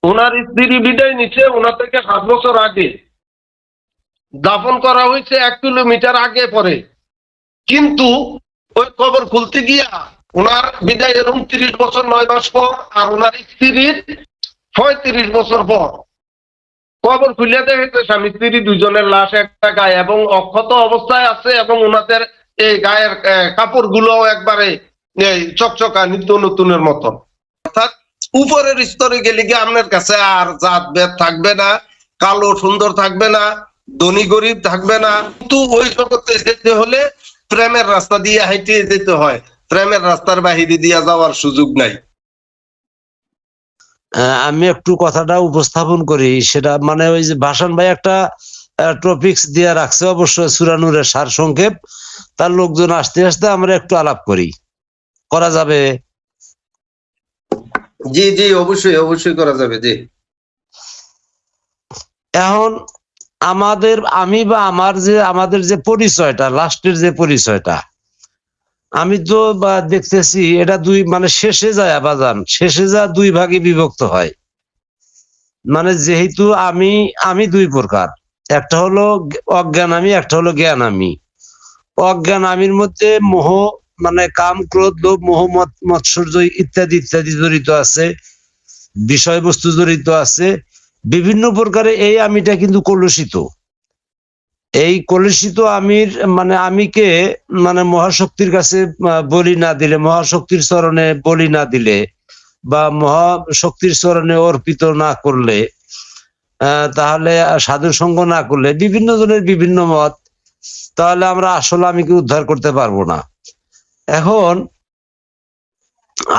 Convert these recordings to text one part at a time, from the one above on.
ওনার স্ত্রী বিদায় নিচ্ছে, ওনার থেকে 7 বছর আগে দাফন করা হয়েছে 1 কিলোমিটার আগে পরে, কিন্তু ওই কবর খুলতে গিয়া ওনার বিদায়ের 29 বছর 9 মাস পর আর ওনার স্ত্রীর 35 বছর পর কবর খুলিয়া দেখেছে স্বামী স্ত্রী দুজনের লাশ একটা গায়ে এবং অক্ষত অবস্থায় আছে, এবং ওনাদের এই গায়ের কাপড় গুলো একবারে চকচকা নিত্য নতুনের মতন। অর্থাৎ উপরের স্তরে গেলে গিয়ে আপনার কাছে আর জাত ভেদ থাকবে না, কালো সুন্দর থাকবে না, ধনী গরিব থাকবে না, কিন্তু ওই জগতে যেতে হলে প্রেমের রাস্তা দিয়ে হাইটে যেতে হয়, প্রেমের রাস্তার বাহিরে দিয়া যাওয়ার সুযোগ নাই। আমি একটু কথাটা উপস্থাপন করি, সেটা মানে ওই যে ভাসান ভাই একটা টপিকস দিয়ে রাখছে, অবশ্যই সূরা নূরের সার সংক্ষেপ, তার লোকজন আসতে আসতে আমরা একটু আলাপ করি, করা যাবে? জি জি, অবশ্যই অবশ্যই করা যাবে। জি, এখন আমাদের যে পরিচয়টা, লাস্টের যে পরিচয়টা, আমি তো দেখতেছি এটা মানে শেষে যায় আবাজান, শেষে যা 2 ভাগে বিভক্ত হয়। মানে যেহেতু আমি 2 প্রকার, একটা হলো অজ্ঞান আমি, একটা হলো জ্ঞান আমি। অজ্ঞান আমির মধ্যে মোহ, মানে কাম ক্রোধ লোভ মোহ মৎসর্য ইত্যাদি ইত্যাদি জড়িত আছে, বিষয়বস্তু জড়িত আছে বিভিন্ন প্রকারে। এই আমিটা কিন্তু কলুষিত। এই কলুষিত আমির মানে আমিকে মানে মহাশক্তির কাছে বলি না দিলে, মহাশক্তির চরণে বলি না দিলে, বা মহাশক্তির চরণে অর্পিত না করলে, তাহলে সাধু সঙ্গ না করলে, বিভিন্ন জনের বিভিন্ন মত, তাহলে আমরা আসলে আমিকে উদ্ধার করতে পারবো না। এখন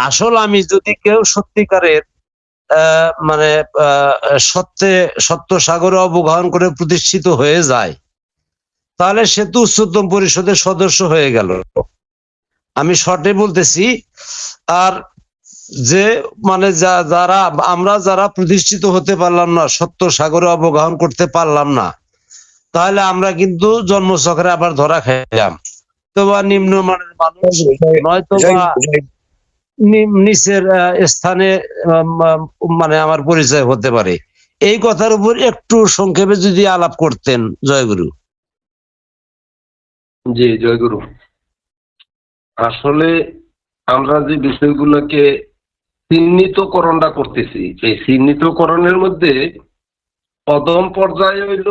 আসল আমি যদি কেউ সত্যিকারের মানে সত্য সাগরে অবগাহন করে প্রতিষ্ঠিত হয়ে যায়, তাহলে সে তো উচ্চতম পরিষদের সদস্য হয়ে গেল। আমি শর্টে বলতেছি। আর যে মানে যারা প্রতিষ্ঠিত হতে পারলাম না, সত্য সাগরে অবগাহন করতে পারলাম না, তাহলে আমরা কিন্তু জন্মচক্রে আবার ধরা খাইলাম। তো বা নিম্ন মানের মানুষ, নয়তো বা নিচের স্থানে মানে আমার পরিচয় হতে পারে। এই কথার উপর একটু সংক্ষেপে যদি আলাপ করতেন। জয়গুরু। জি, জয়গুরু। আসলে আমরা যে বিষয়গুলোকে চিহ্নিতকরণটা করতেছি, এই চিহ্নিতকরণের মধ্যে প্রথম পর্যায়ে হইল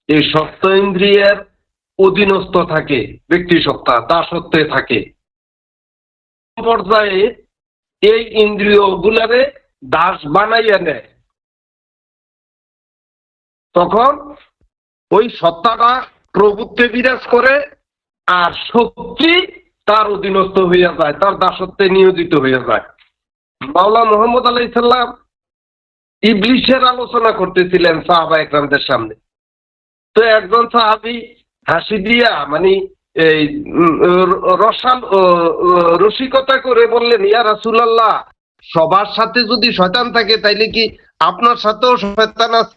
এই সপ্ত ইন্দ্রিয়ের অধীনস্থ থাকে ব্যক্তি সত্তা, দাসত্বে থাকে। পর্যায়ে এই ইন্দ্রিয় গুলারে দাস বানাইয়া নেয়, তখন ওই সত্তাটা প্রভুত্বে বিরাজ করে, আর শক্তি তার অধীনস্থ হইয়া যায়, তার দাসত্বে নিয়োজিত হইয়া যায়। মাওলা মুহাম্মদ আলাইহিস সালাম ইবলিশের আলোচনা করতেছিলেন সাহাবা একরামদের সামনে। তো একজন সাহাবী হাসি দিয়া মানে এই রসিকতা করে বললেন, ইয়া রাসূলুল্লাহ, সবার সাথে যদি শয়তান থাকে তাইলে কি আপনার সাথেও শয়তান আছে?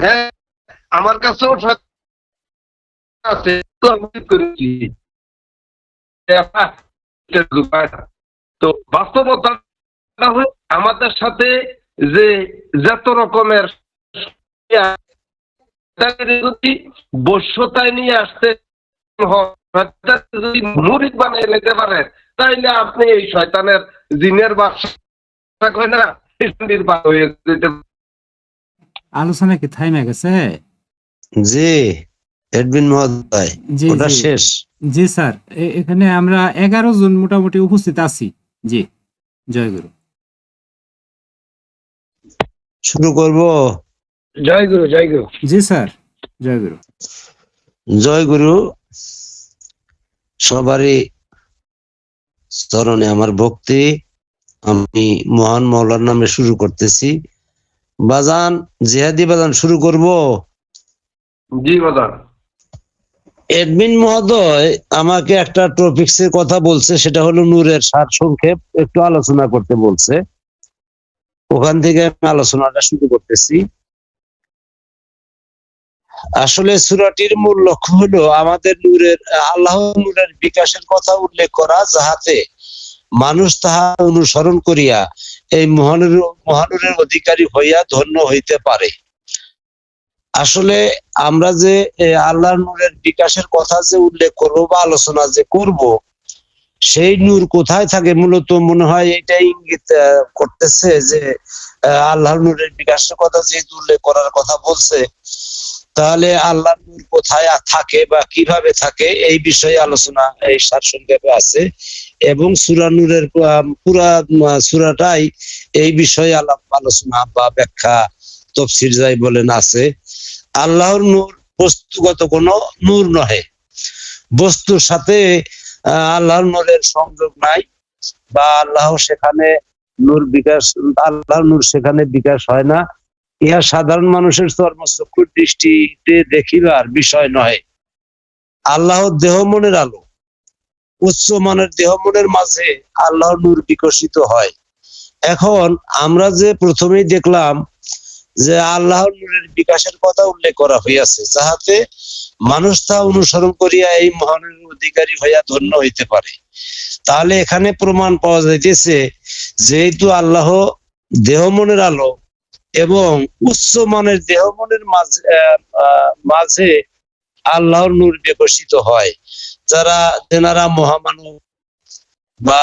হ্যাঁ, আমার কাছেও শয়তান আছে, তো আমি করেছি। তো বাস্তবতা আমাদের সাথে যে যত রকমের যদি বশ্যতায় নিয়ে আসতে যদি মুরিদ বানিয়ে নিতে পারেন, তাইলে আপনি এই শয়তানের জিনের বাসা কয় না, হয়ে যেতে। আলোচনা কি থাইমে গেছে? জি এডমিন মহোদয়, ওটা শেষ। জি স্যার, এখানে আমরা 11 জন মোটামুটি উপস্থিত আছি। জি, জয়গুরু। শুরু করব? জয়গুরু, জয়গুরু। জি স্যার, জয়গুরু। জয়গুরু। সবারই চরণে আমার ভক্তি। আমি মহান মৌলার নামে শুরু করতেছি। বাজান, জিহাদি বাজান, শুরু করব? জি বাজান। এডমিন মহোদয় আমাকে একটা টপিকস এর কথা বলছে, সেটা হলো নূরের সার সংক্ষেপ একটু আলোচনা করতে বলছে। ওখান থেকে আমি আলোচনাটা শুরু করতেছি। আসলে সূরাটির মূল লক্ষ্য হলো আমাদের নূরের, আল্লাহ নূরের বিকাশের কথা উল্লেখ করা, যাহাতে মানুষ তাহা অনুসরণ করিয়া এই মহানুরের অধিকারী হইয়া ধন্য হইতে পারে। আসলে আমরা যে আল্লাহর নূরের বিকাশের কথা যে উল্লেখ করব বা আলোচনা যে করব, সেই নূর কোথায় থাকে মূলত মনে হয় এটাই ইঙ্গিত করতেছে যে আল্লাহর নূরের বিকাশের কথা যেহেতু উল্লেখ করার কথা বলছে, তাহলে আল্লাহর নূর কোথায় থাকে বা কিভাবে থাকে এই বিষয়ে আলোচনা এই সারসংক্ষেপে আছে। এবং সূরা নূরের পুরা সূরাটাই এই বিষয়ে আলোচনা বা ব্যাখ্যা তাফসীর যাই বলেন আছে। আল্লাহর নূর বস্তুগত কোনো নূর নহে, বস্তুর সাথে আল্লাহর নূরের সংযোগ নাই, বা আল্লাহ সেখানে নূর বিকাশ, আল্লাহর নূর সেখানে বিকাশ হয় না। ইহা সাধারণ মানুষের চর্মচক্ষুর দৃষ্টিতে দেখিবার বিষয় নয়। আল্লাহ দেহ মনের আলো, উচ্চ মানের দেহ মনের মাঝে আল্লাহর নূর বিকশিত হয়। এখন আমরা যে প্রথমেই দেখলাম যে আল্লাহর নূরের বিকাশের কথা উল্লেখ করা হইয়াছে, যাহাতে মানুষ তা অনুসরণ করিয়া এই মহানের অধিকারী হইয়া ধন্য হইতে পারে। তাহলে এখানে প্রমাণ পাওয়া যাইতেছে যেহেতু আল্লাহ দেহ মনের আলো এবং উচ্চ মানের দেহ মনের মাঝে আল্লাহর নূর বিকশিত হয়, যেনারা মহামানব বা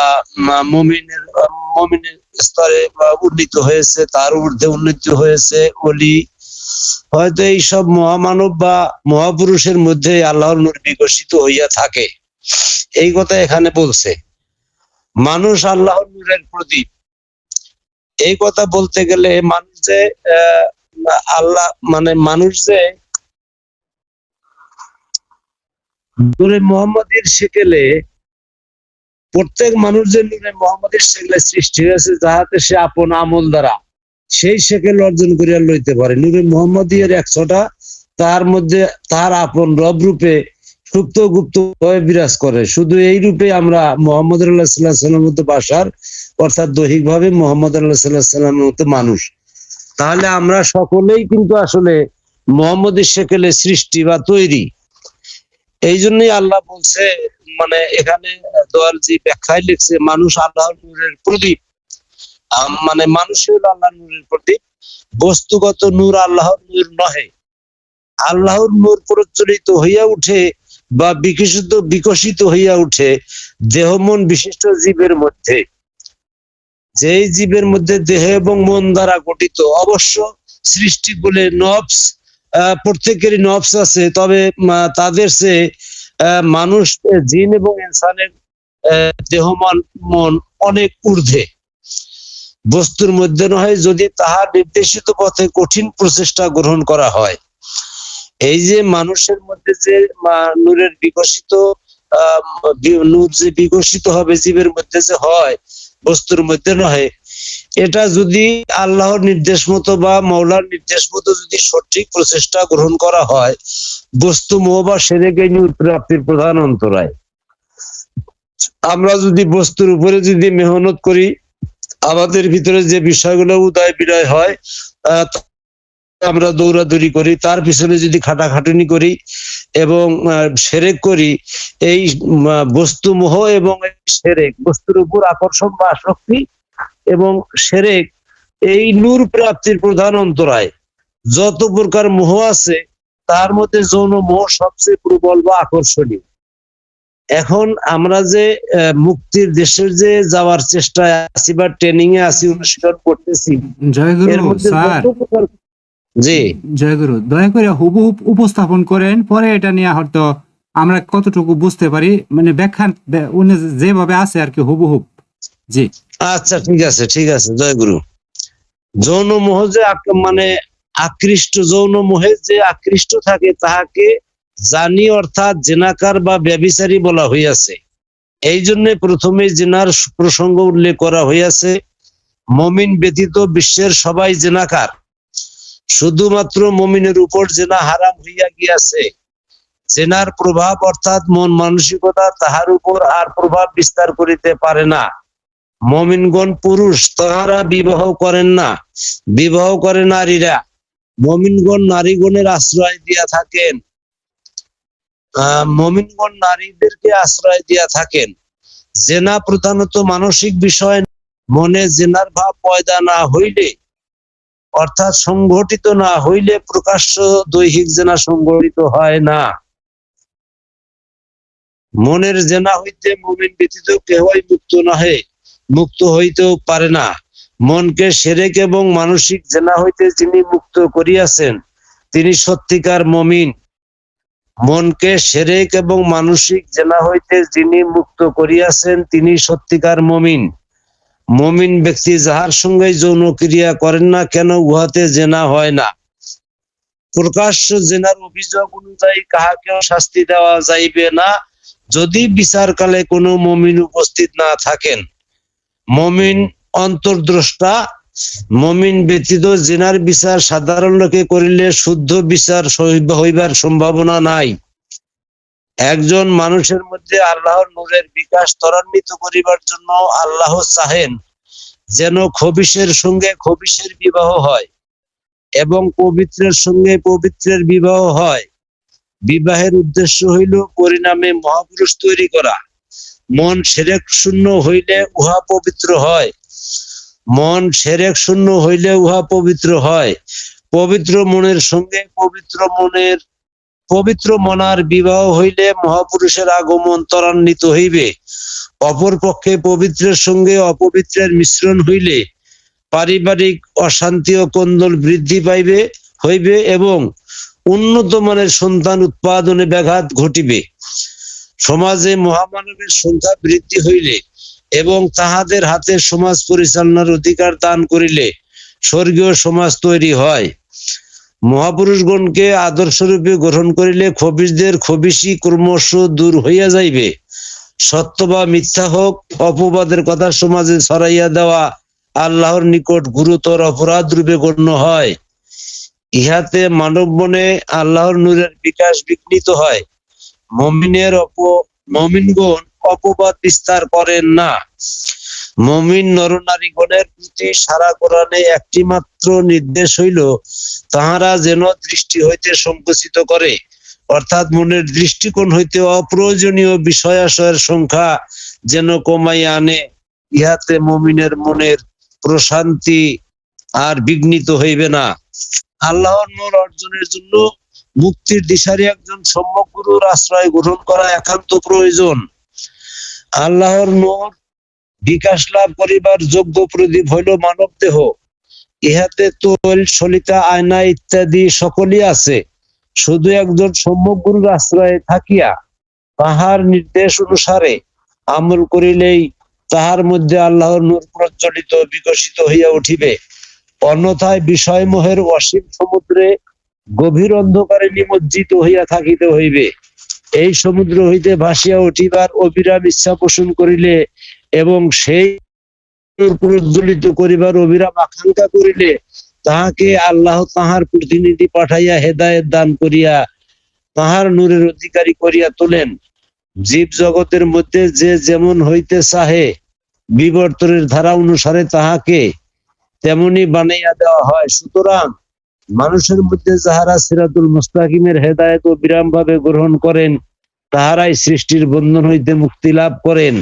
মুমিনের স্তরে উন্নীত হয়েছে, তার ঊর্ধ্বে উন্নীত হয়েছে ওলি, হয়তো এইসব মহামানব বা মহাপুরুষের মধ্যে আল্লাহর নূর বিকশিত হইয়া থাকে, এই কথা এখানে বলছে। মানুষ আল্লাহর নূরের প্রদীপ, এই কথা বলতে গেলে মানুষ যে আল্লাহ মানুষ যে নূরে মুহাম্মাদীর সেকেলে, প্রত্যেক মানুষ যে নূরে মুহাম্মাদীর সেকেলে সৃষ্টি হয়েছে, যাহাতে সে আপন আমল দ্বারা সেই সেকেল অর্জন করিয়া লইতে পারে। নূরে মুহাম্মাদীর 100টা, তার মধ্যে তার আপন রব রূপে সুপ্ত গুপ্ত হয়ে বিরাজ করে। শুধু এই রূপে আমরা মুহাম্মদ সাল্লাল্লাহু আলাইহি ওয়াসাল্লামের মতো বাশার, অর্থাৎ দৈহিক ভাবে মুহাম্মদ সাল্লাল্লাহু আলাইহি ওয়াসাল্লামের মতো মানুষ। তাহলে আমরা সকলেই কিন্তু আসলে মুহাম্মদের সেকেলে সৃষ্টি বা তৈরি। এই জন্যই আল্লাহ বলছে, এখানে দয়ালজি ব্যাখ্যায় লিখছে, মানুষ আল্লাহর নূরের প্রদীপ। মানুষ হলো আল্লাহর নূরের প্রদীপ। বস্তুগত নূর আল্লাহর নূর নহে। আল্লাহর নূর প্রজ্বলিত হইয়া উঠে বা বিকশিত হইয়া উঠে দেহ মন বিশিষ্ট জীবের মধ্যে। যেই জীবের মধ্যে দেহ এবং মন দ্বারা গঠিত, অবশ্য সৃষ্টি বলে নফস, প্রত্যেকেরই নফস আছে, তবে তাদের সে মানুষ, জিন এবং ইনসানের দেহ মন অনেক ঊর্ধ্বে। বস্তুর মধ্যে নয়, যদি তাহার নির্দেশিত পথে কঠিন প্রচেষ্টা গ্রহণ করা হয়। এই যে মানুষের মধ্যে যে নূরের নূর যে বিকশিত হবে জীবের মধ্যে যে হয়, বস্তুর মধ্যে নয়, এটা যদি আল্লাহর নির্দেশ মতো বা মওলার নির্দেশ মতো যদি সঠিক প্রচেষ্টা গ্রহণ করা হয়, বস্তু মোহ বা সেরেকে নূর প্রাপ্তির প্রধান অন্তরায়। আমরা যদি বস্তুর উপরে যদি মেহনত করি, আমাদের ভিতরে যে বিষয়গুলো উদয় বিদয় হয়, আমরা দৌড়াদৌড়ি করি, তার পিছনে যদি খাটাখাটুনি করি এবং সেরেক করি, এই বস্তু মোহ এবং সেরেক, বস্তুর উপর আকর্ষণ বা আসক্তি এবং সেরেক, এই নূর প্রাপ্তির প্রধান অন্তরায়। যত প্রকার মোহ আছে তার মধ্যে যৌন মোহ সবচেয়ে প্রবল বা আকর্ষণীয়। এখন আমরা যে মুক্তির দেশের যে যাওয়ার চেষ্টায় আছি বা ট্রেনিং এ আছি, অনুশীলন করতেছি, জয়গুরু স্যার, জি জয়গুরু, দয়া করে হুবহুব উপস্থাপন করেন, পরে এটা নিয়ে হয়তো আমরা কতটুকু বুঝতে পারি, ব্যাখ্যা উনি যেভাবে আছে আর কি হুবহুব। জি আচ্ছা, ঠিক আছে জয়গুরু। যৌন মোহ যে আকৃষ্ট, যৌন মোহে যে আকৃষ্ট থাকে তাহাকে জানি অর্থাৎ জেনাকার বা ব্যভিচারী বলা হইয়াছে। এই জন্য প্রথমে জেনার প্রসঙ্গ উল্লেখ করা হইয়াছে। মমিন ব্যতীত বিশ্বের সবাই জেনাকার, শুধুমাত্র মমিনের উপর জেনা হারাম হইয়া গিয়াছে। জেনার প্রভাব অর্থাৎ মন মানসিকতা তাহার উপর আর প্রভাব বিস্তার করিতে পারে না। মমিনগণ পুরুষ, তাহারা বিবাহ করেন না, বিবাহ করে নারীরা। মমিনগণ নারীগণের আশ্রয় দিয়া থাকেন, মমিনগণ নারীদেরকে আশ্রয় দিয়া থাকেন। জেনা প্রধানত মানসিক বিষয়। মনে জেনার ভাব পয়দা না হইলে, অর্থাৎ সংগঠিত না হইলে প্রকাশ্য দৈহিক জেনা সংগঠিত হয় না। মনের জেনা হইতে মুমিন ব্যতীত কেহই মুক্ত নহে, মুক্ত হইতেও পারে না। মনকে শিরক এবং মানসিক জেনা হইতে যিনি মুক্ত করিয়াছেন তিনি সত্যিকার মুমিন। মনকে শিরক এবং মানসিক জেনা হইতে যিনি মুক্ত করিয়াছেন তিনি সত্যিকার মুমিন। মুমিন ব্যক্তি যাহার সঙ্গে যৌন ক্রিয়া করেন না কেন উহাতে জেনা হয় না। প্রকাশ্য জেনার অভিযোগ অনুযায়ী কাহাকেও শাস্তি দেওয়া যাইবে না যদি বিচারকালে কোনো মুমিন উপস্থিত না থাকেন। মুমিন অন্তর্দ্রষ্টা। মুমিন ব্যতীত জেনার বিচার সাধারণ লোকে করিলে শুদ্ধ বিচার হইবার সম্ভাবনা নাই। একজন মানুষের মধ্যে আল্লাহর নূরের বিকাশ ত্বরান্বিত করিবার জন্য আল্লাহ চাহেন যেন খবিশের সঙ্গে খবিশের বিবাহ হয় এবং পবিত্রের সঙ্গে পবিত্রের বিবাহ হয়। বিবাহের উদ্দেশ্য হইল পরিণামে মহাপুরুষ তৈরি করা। মন শিরক শূন্য হইলে উহা পবিত্র হয়। মন শিরক শূন্য হইলে উহা পবিত্র হয়। পবিত্র মনের সঙ্গে পবিত্র মনার বিবাহ হইলে মহাপুরুষের আগমন ত্বরান্বিত হইবে। অপরপক্ষে পবিত্রের সঙ্গে অপবিত্রের মিশ্রণ হইলে পারিবারিক অশান্তি ও কোন্দল বৃদ্ধি হইবে এবং উন্নত মানের সন্তান উৎপাদনে ব্যাঘাত ঘটিবে। সমাজে মহামানবের সংখ্যা বৃদ্ধি হইলে এবং তাহাদের হাতে সমাজ পরিচালনার অধিকার দান করিলে স্বর্গীয় সমাজ তৈরি হয়। মহাপুরুষগণকে আদর্শরূপে গ্রহণ করিলে খবিশদের খবিশি ক্রমশ দূর হইয়া যাইবে। সত্য বা মিথ্যা হোক, অপবাদের কথা সমাজে ছড়াইয়া দেওয়া আল্লাহর নিকট গুরুতর অপরাধ রূপে গণ্য হয়। ইহাতে মানব মনে আল্লাহর নূরের বিকাশ বিঘ্নিত হয়। মুমিনগণ অপবাদ বিস্তার করেন না। মুমিন নরনারীগণের প্রতি সারা কোরআনে একটি মাত্র নির্দেশ হইল তাহারা যেন দৃষ্টি হইতে সংকুচিত করে, অর্থাৎ মনের দৃষ্টিকোণ হইতে অপ্রয়োজনীয় বিষয়াশয়ের সংখ্যা যেন কমাইয়া আনে। ইহাতে মুমিনের মনের প্রশান্তি আর বিঘ্নিত হইবে না। আল্লাহর নূর অর্জনের জন্য মুক্তির দিশারি একজন সম্যক গুরুর আশ্রয় গ্রহণ করা একান্ত প্রয়োজন। আল্লাহর নূর বিকাশ লাভ করিবার যোগ্য প্রদীপ হইল মানব দেহ। ইহাতে তৈল, সলিতা, আয়না ইত্যাদি সকলই আছে। শুধু একজন সম্যক গুরুর আশ্রয়ে থাকিয়া তাহার নির্দেশ অনুসারে আমল করিলেই তাহার মধ্যে আল্লাহর নূর প্রজ্বলিত বিকশিত হইয়া উঠিবে। অন্যথায় বিষয়মোহের অসীম সমুদ্রে গভীর অন্ধকারে নিমজ্জিত হইয়া থাকিতে হইবে। এই সমুদ্র হইতে ভাসিয়া উঠিবার অবিরাম ইচ্ছা পোষণ করিলে এবং সেই প্রজ্বলিত করিবার অবিরাম আকাঙ্ক্ষা করিলে তাহাকে আল্লাহ তাহার প্রতিনিধি পাঠাইয়া হেদায়েত দান করিয়া তাহার নূরের অধিকারী করিয়া তোলেন। জীব জগতের মধ্যে যে যেমন হইতে চাহে বিবর্তনের ধারা অনুসারে তাহাকে তেমনি বানাইয়া দেওয়া হয়। সুতরাং মানুষের মধ্যে যাহারা সিরাতুল মুস্তাকিমের হেদায়েত বিরাম ভাবে গ্রহণ করেন তাহারাই সৃষ্টির বন্ধন হইতে মুক্তি লাভ করেন।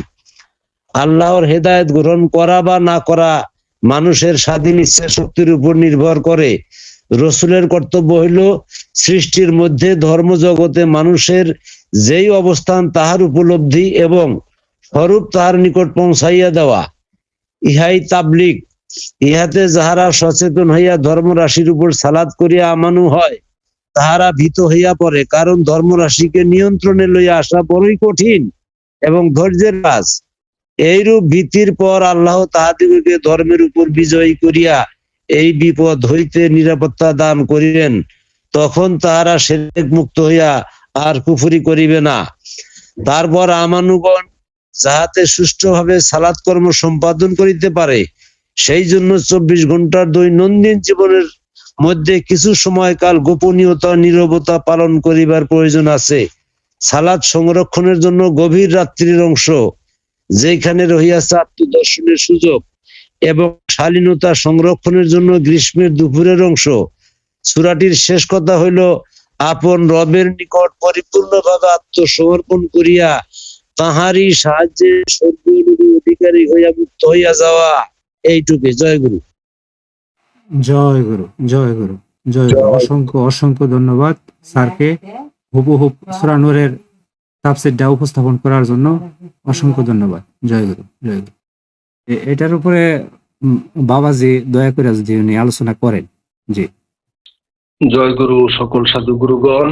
আল্লাহর হেদায়েত গ্রহণ করা বা না করা মানুষের স্বাধীন ইচ্ছা শক্তির উপর নির্ভর করে। রসুলের কর্তব্য হইল সৃষ্টির মধ্যে ধর্ম জগতে মানুষের যেই অবস্থান তাহার উপলব্ধি এবং স্বরূপ তাহার নিকট পৌঁছাইয়া দেওয়া। ইহাই তাবলীগ। ইহাতে যাহারা সচেতন হইয়া ধর্ম রাশির উপর সালাত করিয়া আমানু হয় তাহারা ভীত হইয়া পড়ে, কারণ ধর্ম রাশিকে নিয়ন্ত্রণে লইয়া আসা বড়ই কঠিন এবং ধৈর্যের কাজ। এইরূপ ভীতির পর আল্লাহ তাহাদিগকে ধর্মের উপর বিজয়ী করিয়া এই বিপদ হইতে নিরাপত্তা দান করিলেন। তখন তাহারা শিরক মুক্ত হইয়া আর কুফরি করিবে না। তারপর আমানুগণ যাহাতে সুষ্ঠুভাবে সালাত কর্ম সম্পাদন করিতে পারে সেই জন্য 24 ঘন্টার দৈনন্দিন জীবনের মধ্যে কিছু সময়কাল গোপনীয়তা নীরবতা পালন করিবার প্রয়োজন আছে। সালাত সংরক্ষণের জন্য গভীর রাত্রির অংশ যেখানে রহিয়াছে আত্মদর্শনের সুযোগ এবং শালীনতা সংরক্ষণের জন্য গ্রীষ্মের দুপুরের অংশ। সূরাটির শেষ কথা হইল আপন রবের নিকট পরিপূর্ণভাবে আত্মসমর্পণ করিয়া তাহারই সাহায্যে স্বর্গলোকের অধিকারী হইয়া মুক্ত হইয়া যাওয়া, এইটুকু। জয় গুরু। জয় গুরু, জয় গুরু, জয় গুরু। অসংখ্য অসংখ্য ধন্যবাদ স্যারকে হুবহুব সূরা নূরের তাফসীরটা উপস্থাপন করার জন্য। অসংখ্য ধন্যবাদ। জয় গুরু, জয় গুরু। এটার উপরে বাবাজি দয়া করে যদি উনি আলোচনা করেন। জি। জয় গুরু সকল সাধু গুরুগণ।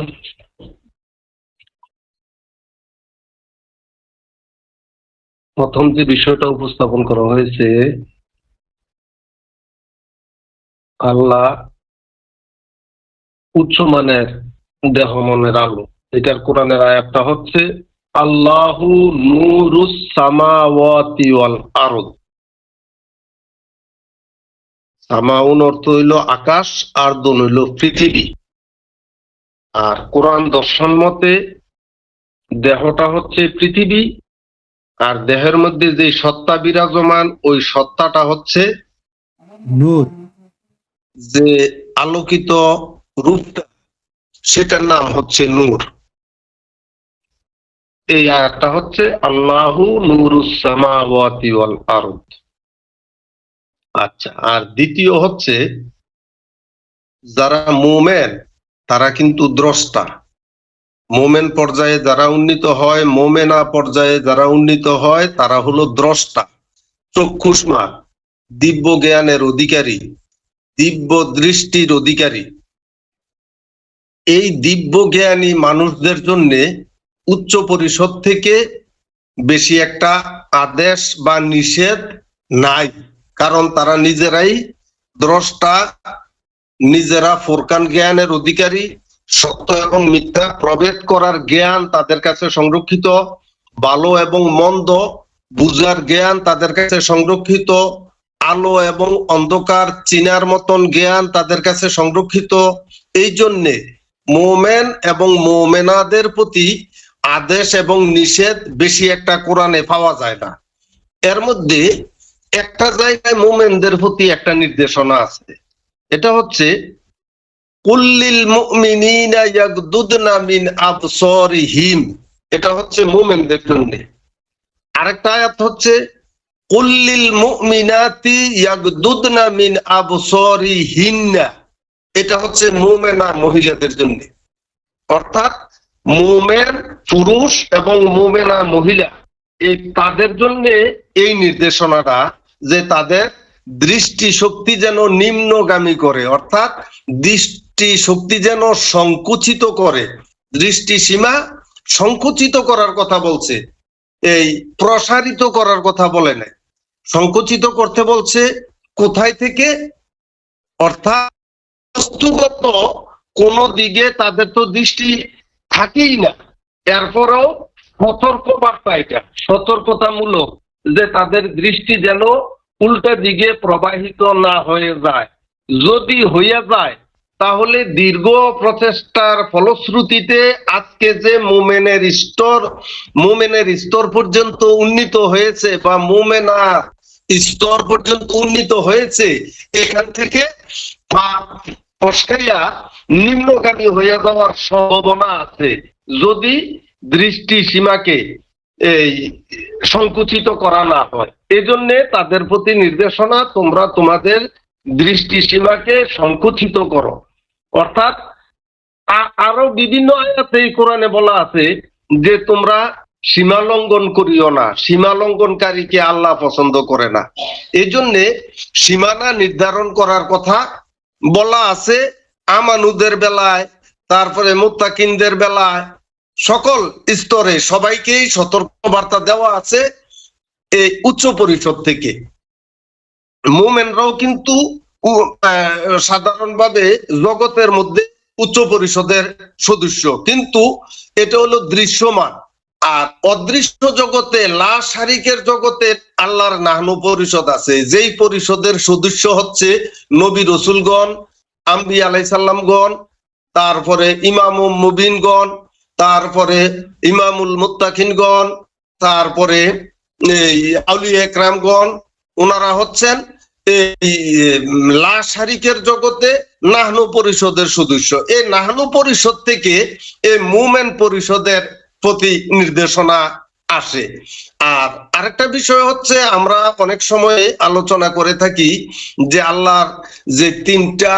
প্রথম যে বিষয়টা উপস্থাপন করা হয়েছে, আল্লাহ উচ্চমানের দেহ মনের আলো, এটার কোরআনের আয়াতটা হচ্ছে আল্লাহু নূরুস সামাওয়াতি ওয়াল আরদ। সামাউন অর্থ হইল আকাশ, আর দন হইল পৃথিবী। আর কোরআন দর্শন মতে দেহটা হচ্ছে পৃথিবী, আর দেহের মধ্যে যে সত্তা বিরাজমান ওই সত্তাটা হচ্ছে নূর। যে আলোকিত রূপটা, সেটার নাম হচ্ছে নূর। এই আয়াতটা হচ্ছে আল্লাহু নূরুস সামাওয়াতি ওয়াল আরদ। আচ্ছা, আর দ্বিতীয় হচ্ছে যারা মুমিন তারা কিন্তু দ্রষ্টা। মোমেন পর্যায়ে যারা উন্নীত হয়, মোমেনা পর্যায়ে যারা উন্নীত হয়, তারা হলো দ্রষ্টা, চক্ষুষ্মান, দিব্য জ্ঞানের অধিকারী, দিব্য দৃষ্টির অধিকারী। এই দিব্য জ্ঞানী মানুষদের জন্য উচ্চ পরিষদ থেকে বেশি একটা আদেশ বা নিষেধ নাই, কারণ তারা নিজেরাই দ্রষ্টা, নিজেরা ফোরকান জ্ঞানের অধিকারী। সত্য এবং মিথ্যা প্রভেদ করার জ্ঞান তাদের কাছে সংরক্ষিত, ভালো এবং মন্দ বুঝার জ্ঞান তাদের কাছে সংরক্ষিত, আলো এবং অন্ধকার চিনার মতন জ্ঞান তাদের কাছে সংরক্ষিত। এই জন্যে মোমেন এবং মোমেনাদের প্রতি আদেশ এবং নিষেধ বেশি একটা কোরআনে পাওয়া যায় না। এর মধ্যে একটা জায়গায় মোমেনদের প্রতি একটা নির্দেশনা আছে, এটা হচ্ছে কুল্লিল মুমিনিনা ইয়াগদুদনা মিন আবসারিহিম। এটা হচ্ছে মুমিনদের জন্য। আরেকটা আয়াত হচ্ছে কুল্লিল মুমিনাতি ইয়াগদুদনা মিন আবসারিহিন্না। এটা হচ্ছে মুমিনা মহিলাদের জন্য। অর্থাৎ মুমিন পুরুষ এবং মুমিনা মহিলা, এই তাদের জন্য এই নির্দেশনাটা যে তাদের দৃষ্টি শক্তি যেন নিম্নগামী করে, অর্থাৎ দৃষ্টি শক্তি যেন সংকুচিত করে। দৃষ্টি সীমা সংকুচিত করার কথা বলছে, এই প্রসারিত করার কথা বলে নাই। সংকুচিত করতে বলছে কোথায় থেকে? অর্থাৎ বস্তুগত কোন দিকে তাদের তো দৃষ্টি থাকেই না, এরপরেও সতর্ক বার্তা, এটা সতর্কতামূলক যে তাদের দৃষ্টি যেন উল্টা দিকে প্রবাহিত না হয়ে যায়। যদি হয়ে যায় তাহলে দীর্ঘ প্রচেষ্টার ফলশ্রুতিতে আজকে যে মোমেনের স্তর পর্যন্ত উন্নীত হয়েছে বা মোমেনার স্তর পর্যন্ত উন্নীত হয়েছে, এখান থেকে পশ্চাইয়া নিম্নগামী হয়ে যাওয়ার সম্ভাবনা আছে যদি দৃষ্টি সীমাকে এই সংকুচিত করা না হয়। এজন্য তাদের প্রতি নির্দেশনা, তোমরা তোমাদের দৃষ্টি সীমাকে সংকুচিত করো। অর্থাৎ আরো বিভিন্ন আয়াতে এই কোরআনে বলা আছে যে তোমরা সীমা লঙ্ঘন করিও না, সীমা লঙ্ঘনকারীকে আল্লাহ পছন্দ করে না। এই জন্যে সীমানা নির্ধারণ করার কথা বলা আছে আমানুদের বেলায়, তারপরে মুত্তাকিনদের বেলায়, সকল স্তরে সবাইকেই সতর্ক বার্তা দেওয়া আছে এই উচ্চ পরিষদ থেকে। মুমিনরাও কিন্তু সাধারণভাবে জগতের মধ্যে উচ্চ পরিষদের সদস্য, কিন্তু এটা হলো দৃশ্যমান। আর অদৃশ্য জগতে, লা শারিকের জগতে আল্লাহর নাহনু পরিষদ আছে, যেই পরিষদের সদস্য হচ্ছে নবী রসুলগণ, আম্বিয়া আলাইহিস সালামগণ, তারপরে ইমামুল মুবিনগণ, তারপরে ইমামুল মুত্তাকিনগণ, তারপরে আউলিয়া একরামগণ। ওনারা হচ্ছেন এই লা শারিকের জগতে নাহনু পরিষদের সদস্য। এই নাহনু পরিষদ থেকে এই মুমেন পরিষদের প্রতি নির্দেশনা আসে। আর আরেকটা বিষয় হচ্ছে, আমরা অনেক সময় আলোচনা করে থাকি যে আল্লাহর যে তিনটা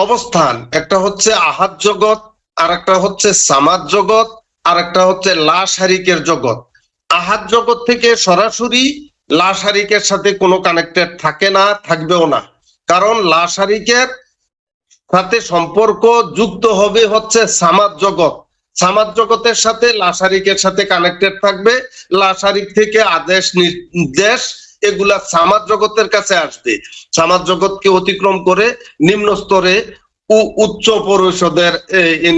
অবস্থান, একটা হচ্ছে আহাদ জগৎ, আর একটা হচ্ছে সামাদ জগৎ, আর একটা হচ্ছে লা শারিকের জগৎ। আহাদ জগৎ থেকে সরাসরি লা শারিকের সাথে কোনো কানেক্টেড থাকে না, থাকবেও না। কারণ লা শারিকের সাথে সম্পর্ক যুক্ত হবে হচ্ছে সামাদ জগৎ। সামাদ জগতের সাথে লা শারিকের সাথে কানেক্টেড থাকবে। লা শারিক থেকে আদেশ নির্দেশ এগুলা সামাদ জগতের কাছে আসবে। সামাদ জগৎকে অতিক্রম করে নিম্ন স্তরে উচ্চ পরিষদের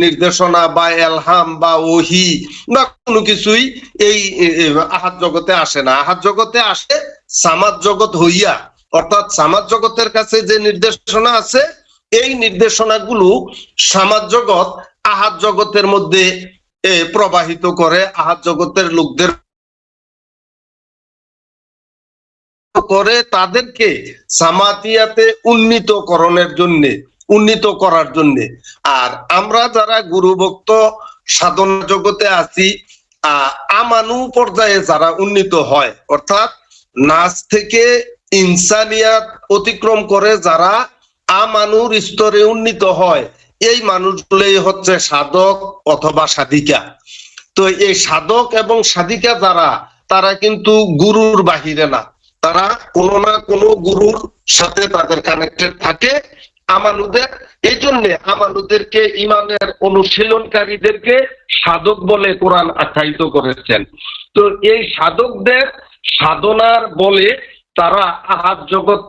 নির্দেশনা বা এলহাম বা ওহি বা কোনো কিছুই এই আহাদ জগতে আসে না। আহাদ জগতে আসে সামাদ জগৎ হইয়া, অর্থাৎ সামাদ জগতের কাছে যে নির্দেশনা আছে এই নির্দেশনাগুলো সামাদ জগৎ আহাদ জগতের মধ্যে প্রবাহিত করে, আহাদ জগতের লোকদের করে তাদেরকে সামাতিয়াতে উন্নীত করার জন্য। আর আমরা যারা গুরু ভক্ত সাধনা জগতে আছি, আমানু পর্যায়ে যারা উন্নীত হয়, অর্থাৎ নাচ থেকে ইনসানিয়াত অতিক্রম করে যারা আমানুর স্তরে উন্নীত হয়, এই মানুষগুলোই হচ্ছে সাধক অথবা সাধিকা। তো এই সাধক এবং সাধিকা যারা, তারা কিন্তু গুরুর বাহিরে না, তারা কোনো না কোনো গুরুর সাথে তাদের কানেক্টেড থাকে আমানুদের। এই জন্য আমানুদেরকে, ইমানের অনুশীলনকারীদেরকে সাধক বলে কোরআন আখ্যায়িত করেছেন। তো এই সাধকদের সাধনার বলে তারা আহাদ জগৎ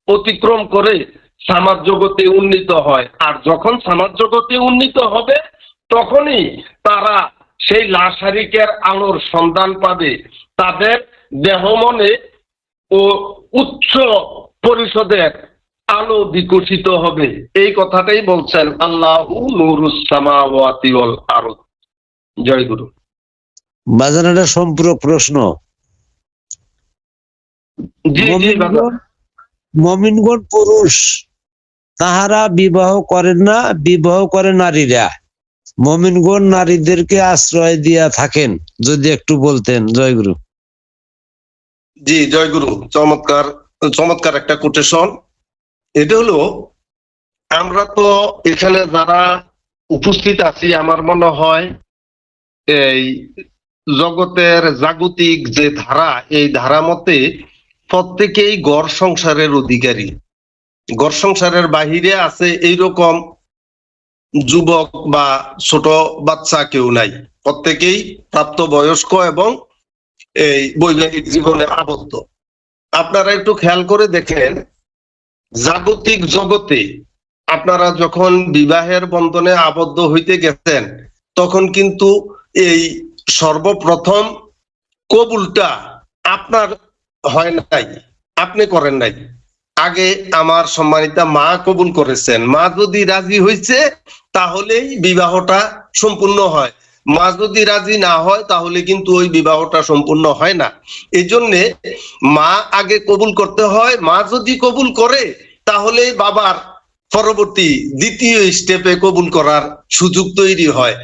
অতিক্রম করে সামাজ জগতে উন্নীত হয়। আর যখন সমাজ জগতে উন্নীত হবে তখনই তারা সেই লা শারিকের আলোর সন্ধান পাবে, তাদের দেহ মনে ও উচ্চ পরিষদের আলো বিকশিত হবে। এই কথাটাই বলছেন আল্লাহু নূরুস সামাওয়াতি ওয়াল আরদ। জয় গুরু। বাজার একটা সম্পূরক প্রশ্ন। জি জি বাজার। মমিনগণ পুরুষ, তাহারা বিবাহ করেন না, বিবাহ করে নারীরা। মমিনগণ নারীদেরকে আশ্রয় দিয়া থাকেন, যদি একটু বলতেন। জয় গুরু। জি জয় গুরু। চমৎকার চমৎকার একটা কোটেশন। এটা হলো, আমরা তো এখানে যারা উপস্থিত আছি, আমার মনে হয় এই জগতের জাগতিক যে ধারা, এই ধারা মতে প্রত্যেকেই ঘর সংসারের অধিকারী। ঘর সংসারের বাহিরে আছে এইরকম যুবক বা ছোট বাচ্চা কেউ নাই। প্রত্যেকেই প্রাপ্তবয়স্ক এবং এই বৈবাহিক জীবনে আবদ্ধ। আপনারা একটু খেয়াল করে দেখেন, জাগতিক জগতে আপনারা যখন বিবাহের বন্ধনে আবদ্ধ হইতে গেছেন, তখন কিন্তু এই সর্বপ্রথম কবুলটা আপনার হয় নাই, আপনি করেন নাই। আগে আমার সম্মানিতা মা কবুল করেছেন। মা যদি রাজি হয়েছে তাহলেই বিবাহটা সম্পূর্ণ হয়। মা যদি রাজি না হয় তাহলে কিন্তু ওই বিবাহটা সম্পূর্ণ হয় না। এই জন্যে মা আগে কবুল করতে হয়। মা যদি কবুল করে তাহলে বাবার পরবর্তী দ্বিতীয় স্টেপে কবুল করার সুযোগ তৈরি হয়।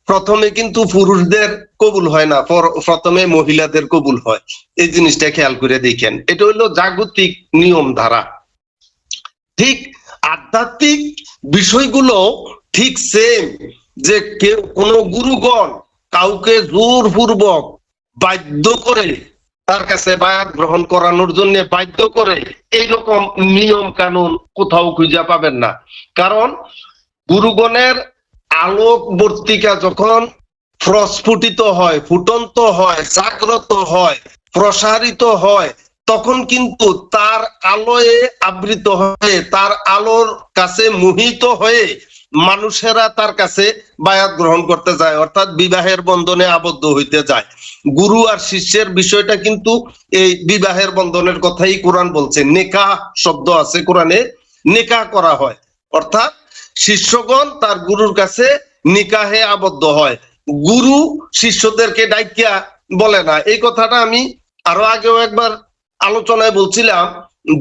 প্রথমে কিন্তু পুরুষদের কবুল হয় না, প্রথমে মহিলাদের কবুল হয়। এই জিনিসটা খেয়াল করে দেখেন। এটা হলো জাগতিক নিয়ম ধারা। ঠিক আধ্যাত্মিক বিষয়গুলো ঠিক সেম, যে কেউ কোনো গুরুগণ কাউকে জোরপূর্বক বাধ্য করে তার কাছে বায়াত গ্রহণ করানোর জন্য বাধ্য করে, এইরকম নিয়ম কানুন কোথাও খুঁজে পাবেন না। কারণ গুরুগণের আলোকবর্তিকা যখন প্রস্ফুটিত হয়, ফুটন্ত হয়, জাগ্রত হয়, প্রসারিত হয়, তখন কিন্তু তার আলোয় আবৃত হয়ে, তার আলোর কাছে মোহিত হয়ে মানুষেরা তার কাছে বায়াত গ্রহণ করতে যায়, অর্থাৎ বিবাহের বন্ধনে আবদ্ধ হইতে যায়। গুরু আর শিষ্যের বিষয়টা কিন্তু এই বিবাহের বন্ধনের কথাই কোরআন বলছে। নেকাহ শব্দ আছে কোরআনে, নেকাহ করা হয়, অর্থাৎ শিষ্যগণ তার গুরুর কাছে নিকাহে আবদ্ধ হয়। গুরু শিষ্যদেরকে ডাইকিয়া বলে না। এই কথাটা আমি আরো আগেও একবার আলোচনায় বলছিলাম,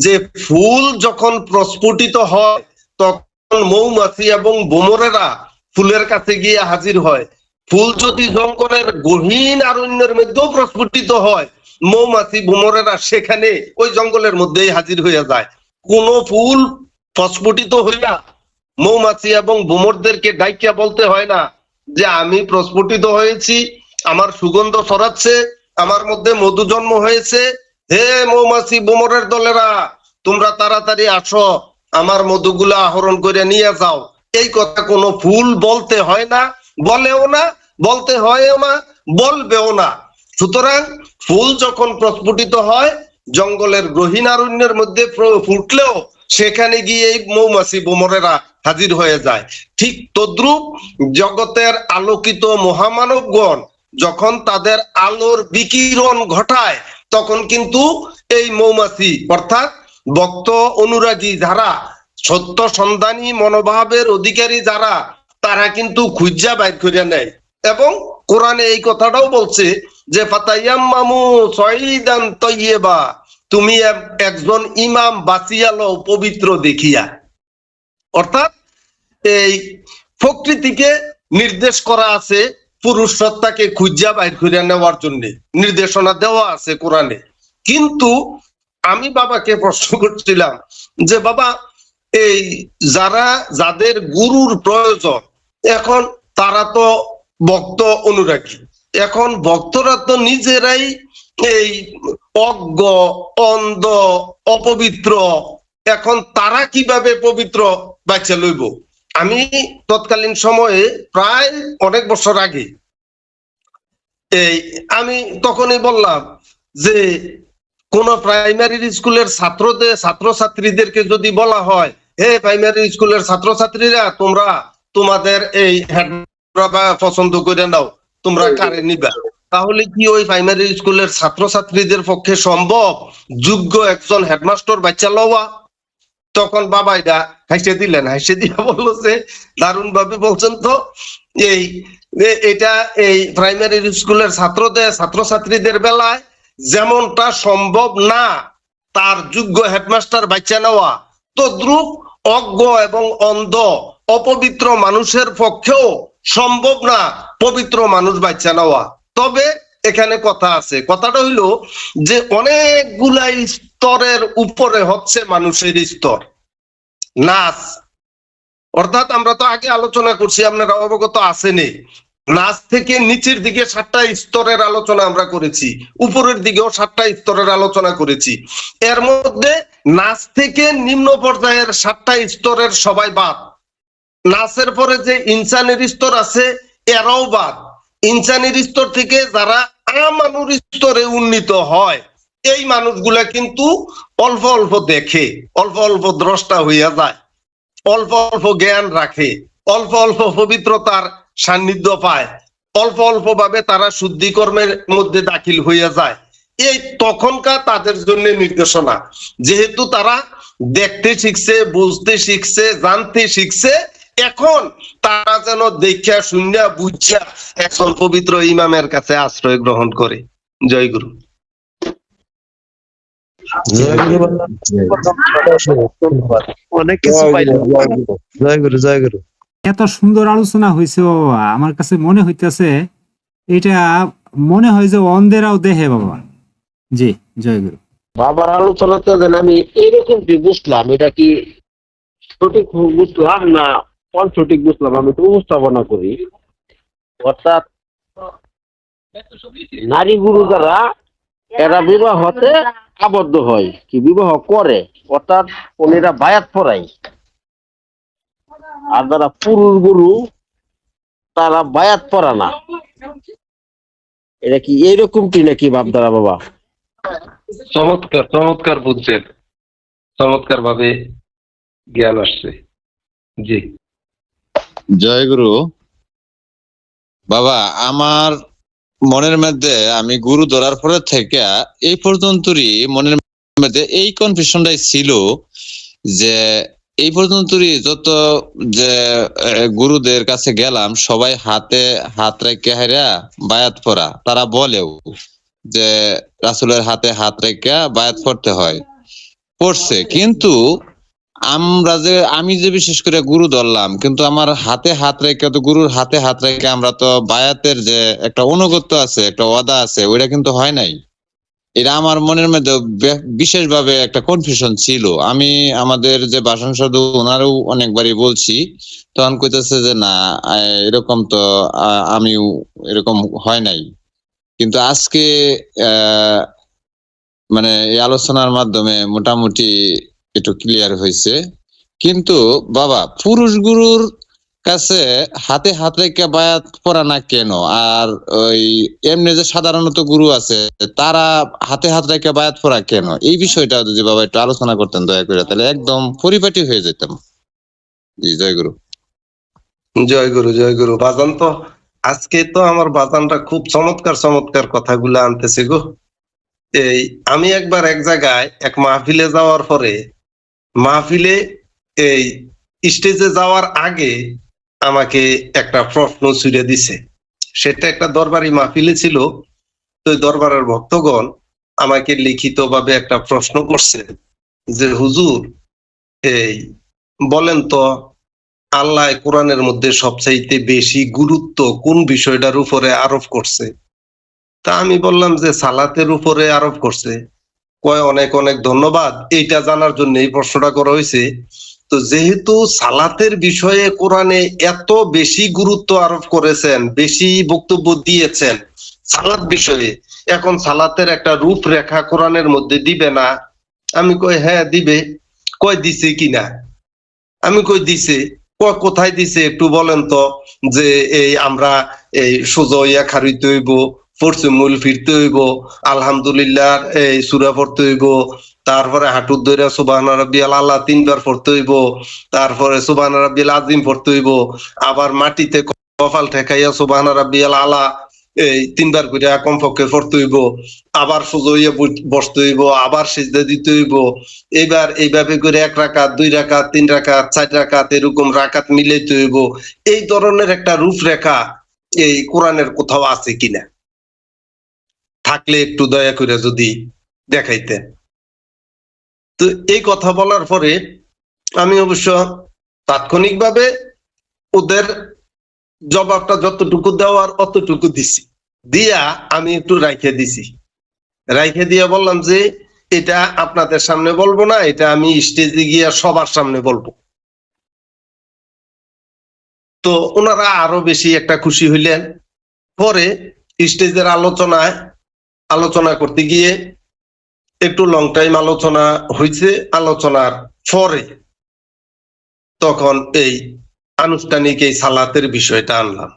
যে ফুল যখন প্রস্ফুটিত হয় তখন মৌমাছি এবং ভ্রমরেরা ফুলের কাছে গিয়ে হাজির হয়। ফুল যদি জঙ্গলের গহীন অরণ্যের মধ্যেও প্রস্ফুটিত হয়, মৌমাছি ভ্রমরেরা সেখানে ওই জঙ্গলের মধ্যেই হাজির হয়ে যায়। কোন ফুল প্রস্ফুটিত হইয়া মৌমাছি এবং ভ্রমরদেরকে ডাইকিয়া বলতে হয় না যে আমি প্রস্ফুটিত হয়েছি, আমার সুগন্ধ ছড়াচ্ছে, আমার মধ্যে মধু জন্ম হয়েছে, হে মৌমাছি ভ্রমরের দলেরা তোমরা তাড়াতাড়ি আসো, আমার মধুগুলা আহরণ করে নিয়ে যাও। এই কথা কোনো ফুল বলতে হয় না, বলেও না, বলতে হয়ও না, বলবেও না। সুতরাং ফুল যখন প্রস্ফুটিত হয় জঙ্গলের গহীনারণ্যের মধ্যে ফুটলেও সেখানে গিয়ে মৌমাছি ভ্রমরেরা হাজির হয়ে যায়। ঠিক তদ্রূপ জগতের আলোকিত মহামানবগণ যখন তাদের আলোর বিকিরণ ঘটায় তখন কিন্তু এই মৌমাছি অর্থাৎ ভক্ত অনুরাগী যারা, সত্য সন্ধানী মনোভাবের অধিকারী যারা, তারা কিন্তু খুঁজা বাইর করে নেয়। এবং কোরআনে এই কথাটাও বলছে যে ফাতায়াম্মামু সাইদান তাইয়্যিবা, তুমি একজন ইমাম বাঁচিয়া লও পবিত্র দেখিয়া। অর্থাৎ এই প্রকৃতিকে নির্দেশ করা আছে পুরুষ সত্তাকে খুঁজা বাইর করে নেওয়ার জন্য, নির্দেশনা দেওয়া আছে কোরআনে। কিন্তু আমি বাবাকে প্রশ্ন করছিলাম যে বাবা, এই যারা যাদের গুরুর প্রয়োজন, এখন তারা তো ভক্ত অনুরাগী, এখন ভক্তরা তো নিজেরাই এই অজ্ঞ, অন্ধ, অপবিত্র, এখন তারা কিভাবে পবিত্র বাচ্চা লইব? আমি তৎকালীন সময়ে প্রায় অনেক বছর আগে এই আমি তখনই বললাম যে কোন প্রাইমারি স্কুলের ছাত্রছাত্রীদেরকে যদি বলা হয়, হে প্রাইমারি স্কুলের ছাত্রছাত্রীরা তোমরা তোমাদের এই হেড পছন্দ করে নাও, তোমরা কারে নিবা, তাহলে কি ওই প্রাইমারি স্কুলের ছাত্রছাত্রীদের পক্ষে সম্ভব যোগ্য একজন হেডমাস্টার বাচ্চা লওয়া? তখন বাবা এটা হাসিয়ে দিলেন, হাসিয়ে দিয়ে বললো যে দারুণ ভাবে বলছেন তো, এটা এই প্রাইমারি স্কুলের ছাত্রছাত্রীদের বেলায় যেমনটা সম্ভব না তার যোগ্য হেডমাস্টার বাচ্চা নেওয়া, তদ্রূপ অজ্ঞ এবং অন্ধ অপবিত্র মানুষের পক্ষেও সম্ভব না পবিত্র মানুষ বাচ্চা নেওয়া। তবে এখানে কথা আছে, কথাটা হইলো যে অনেকগুলা স্তরের উপরে হচ্ছে মানুষের স্তর নাচ। অর্থাৎ আমরা তো আগে আলোচনা করছি, আপনারা অবগত আছেনই, নাচ থেকে নিচের দিকে 7টা স্তরের আলোচনা আমরা করেছি, উপরের দিকেও 7টা স্তরের আলোচনা করেছি। এর মধ্যে নাচ থেকে নিম্ন পর্যায়ের 7টা স্তরের সবাই বাদ। নাচের পরে যে ইনসানের স্তর আছে এরাও বাদ। ইনসানের স্তর থেকে যারা আমানুর স্তরে উন্নীত হয় এই মানুষগুলা কিন্তু অল্প অল্প দেখে, অল্প অল্প দ্রষ্টা হইয়া যায়, অল্প অল্প জ্ঞান রাখে, অল্প অল্প পবিত্রতার সান্নিধ্য পায়, অল্প অল্প ভাবে তারা শুদ্ধি কর্মের মধ্যে দাখিল হইয়া যায়। এই তখনকার তাদের জন্য নির্দেশনা, যেহেতু তারা দেখতে শিখছে, বুঝতে শিখছে, জানতে শিখছে, এখন তারা যেন দেখা শুনিয়া বুঝা একজন পবিত্র ইমামের কাছে আশ্রয় গ্রহণ করে। জয় গুরু। অনেক কিছু পাইলাম। জয় গুরু, জয় গুরু। এত সুন্দর আলোচনা হয়েছে বাবা, আমার কাছে মনে হইতেছে এটা মনে হয় যে অন্ধেরাও দেখে বাবা। জি, জয় গুরু। বাবার আলোচনাতে যেন আমি এরকম কি বুঝলাম, এটা কি সঠিক বুঝলাম না অসঠিক বুঝলাম, আমি তো উপস্থাপনা করি। অর্থাৎ নারী গুরু যারা, এরা বিবাহতে আবদ্ধ হয়, কি বিবাহ করে, অর্থাৎ উনিরা বায়াত পড়ায়। আর যারা পুরুষ গুরু তারা বায়াত পড়া না। এটা কি এইরকম কি নাকি ভাবধারা বাবা? চমৎকার চমৎকার বুঝছেন, চমৎকার ভাবে জ্ঞান আসছে। জি, জয় গুরু। বাবা, আমার মনের মধ্যে আমি গুরু ধরার পরে থেকে এই পর্যন্তই মনের মধ্যে এই কনফিউশনটাই ছিল যে এই পর্যন্তই যত যে গুরুদের কাছে গেলাম সবাই হাতে হাত রেখে হাইরা বায়াত পড়া, তারা বলেও যে রাসূলের হাতে হাত রেখে বায়াত পড়তে হয়, পড়ছে। কিন্তু আমি যে বিশেষ করে গুরু ধরলাম, কিন্তু আমার হাতে হাত রেখে, তো গুরুর হাতে হাত রেখে আমরা তো বায়াতের যে একটা অনুগত্য আছে, একটা ওয়াদা আছে, ওইটা কিন্তু হয় নাই। এটা আমার মনের মধ্যে বিশেষভাবে একটা কনফিউশন ছিল। আমি আমাদের যে ভাষণ সাধু ওনারও অনেকবারই বলছি, তখন কইতেছে যে না, এরকম তো আমিও এরকম হয় নাই। কিন্তু আজকে মানে এই আলোচনার মাধ্যমে মোটামুটি একটু ক্লিয়ার হয়েছে। কিন্তু বাবা, পুরুষ গুরুর কাছে হাতে হাত রেখে বায়াত পড়া না কেন? আর ওই এমনি যে সাধারণত গুরু আছে, তারা হাতে হাত রেখে বায়াত পড়া কেন? এই বিষয়টা যদি বাবা একটু আলোচনা করতেন দয়া করে, তাহলে একদম পরিপাটি হয়ে যেতাম। জি, জয় গুরু। জয় গুরু, জয় গুরু। বাজান তো আজকে তো আমার বাজানটা খুব চমৎকার চমৎকার কথাগুলো আনতেছে গো। এই আমি একবার এক জায়গায় এক মাহফিলে যাওয়ার পরে, মাহফিলে এই স্টেজে যাওয়ার আগে আমাকে একটা প্রশ্ন ছুড়ে দিছে। সেটা একটা দরবারি মাহফিলে ছিল। তো দরবারের ভক্তগণ আমাকে লিখিতভাবে একটা প্রশ্ন করছে যে হুজুর, এই বলেন তো আল্লাহ কোরআনের মধ্যে সবচাইতে বেশি গুরুত্ব কোন বিষয়টার উপরে আরোপ করছে? তা আমি বললাম যে সালাতের উপরে আরোপ করছে। কয় অনেক অনেক ধন্যবাদ, এইটা জানার জন্য এই প্রশ্নটা করা হয়েছে। তো যেহেতু সালাতের বিষয়ে কোরআনে এত বেশি গুরুত্ব আরোপ করেছেন, বেশি বক্তব্য দিয়েছেন সালাত বিষয়ে, এখন সালাতের একটা রূপরেখা কোরআনের মধ্যে দিবে না? আমি কই হ্যাঁ দিবে। কয় দিছে কিনা? আমি কই দিছে। কয় কোথায় দিছে একটু বলেন তো। যে এই আমরা এই সোজা হইয়া খারিতে হইব, ফরসুমুল ফিরতে হইব, আলহামদুলিল্লাহ এই সূরা পড়তে হইব, তারপরে হাঁটুর দইরা সুবহান রাব্বিয়াল আলা 3 বার পড়তে হইব, তারপরে সুবহান রাব্বিয়াল আযীম পড়তে হইব, আবার মাটিতে কপাল ঠেকাইয়া সুবহান রাব্বিয়াল আলা এই 3 বার করে কমপক্ষে পড়তে হইব, আবার সোজা হইয়া বসতে হইব, আবার সিজদা দিতে হইব। এবার এইভাবে করে 1 রাকাত 2 রাকাত 3 রাকাত 4 রাকাত এরকম রাকাত মিলাইতে হইব। এই ধরনের একটা রূপরেখা এই কোরআনের কোথাও আছে কিনা? থাকলে একটু দয়া করে যদি দেখাইতে। তো এই কথা বলার পরে আমি অবশ্য তাৎক্ষণিকভাবে ওদের জবাবটা যতটুকু দেওয়ার অতটুকু দিছি, দিয়া আমি একটু রাইখে দিছি। রাইখে দিয়ে বললাম যে এটা আপনাদের সামনে বলবো না, এটা আমি স্টেজে গিয়া সবার সামনে বলবো। তো ওনারা আরো বেশি একটা খুশি হইলেন। পরে স্টেজের আলোচনা করতে গিয়ে একটু লং টাইম আলোচনা হয়েছে। আলোচনার পরে তখন এই আনুষ্ঠানিক এই সালাতের বিষয়টা আনলাম।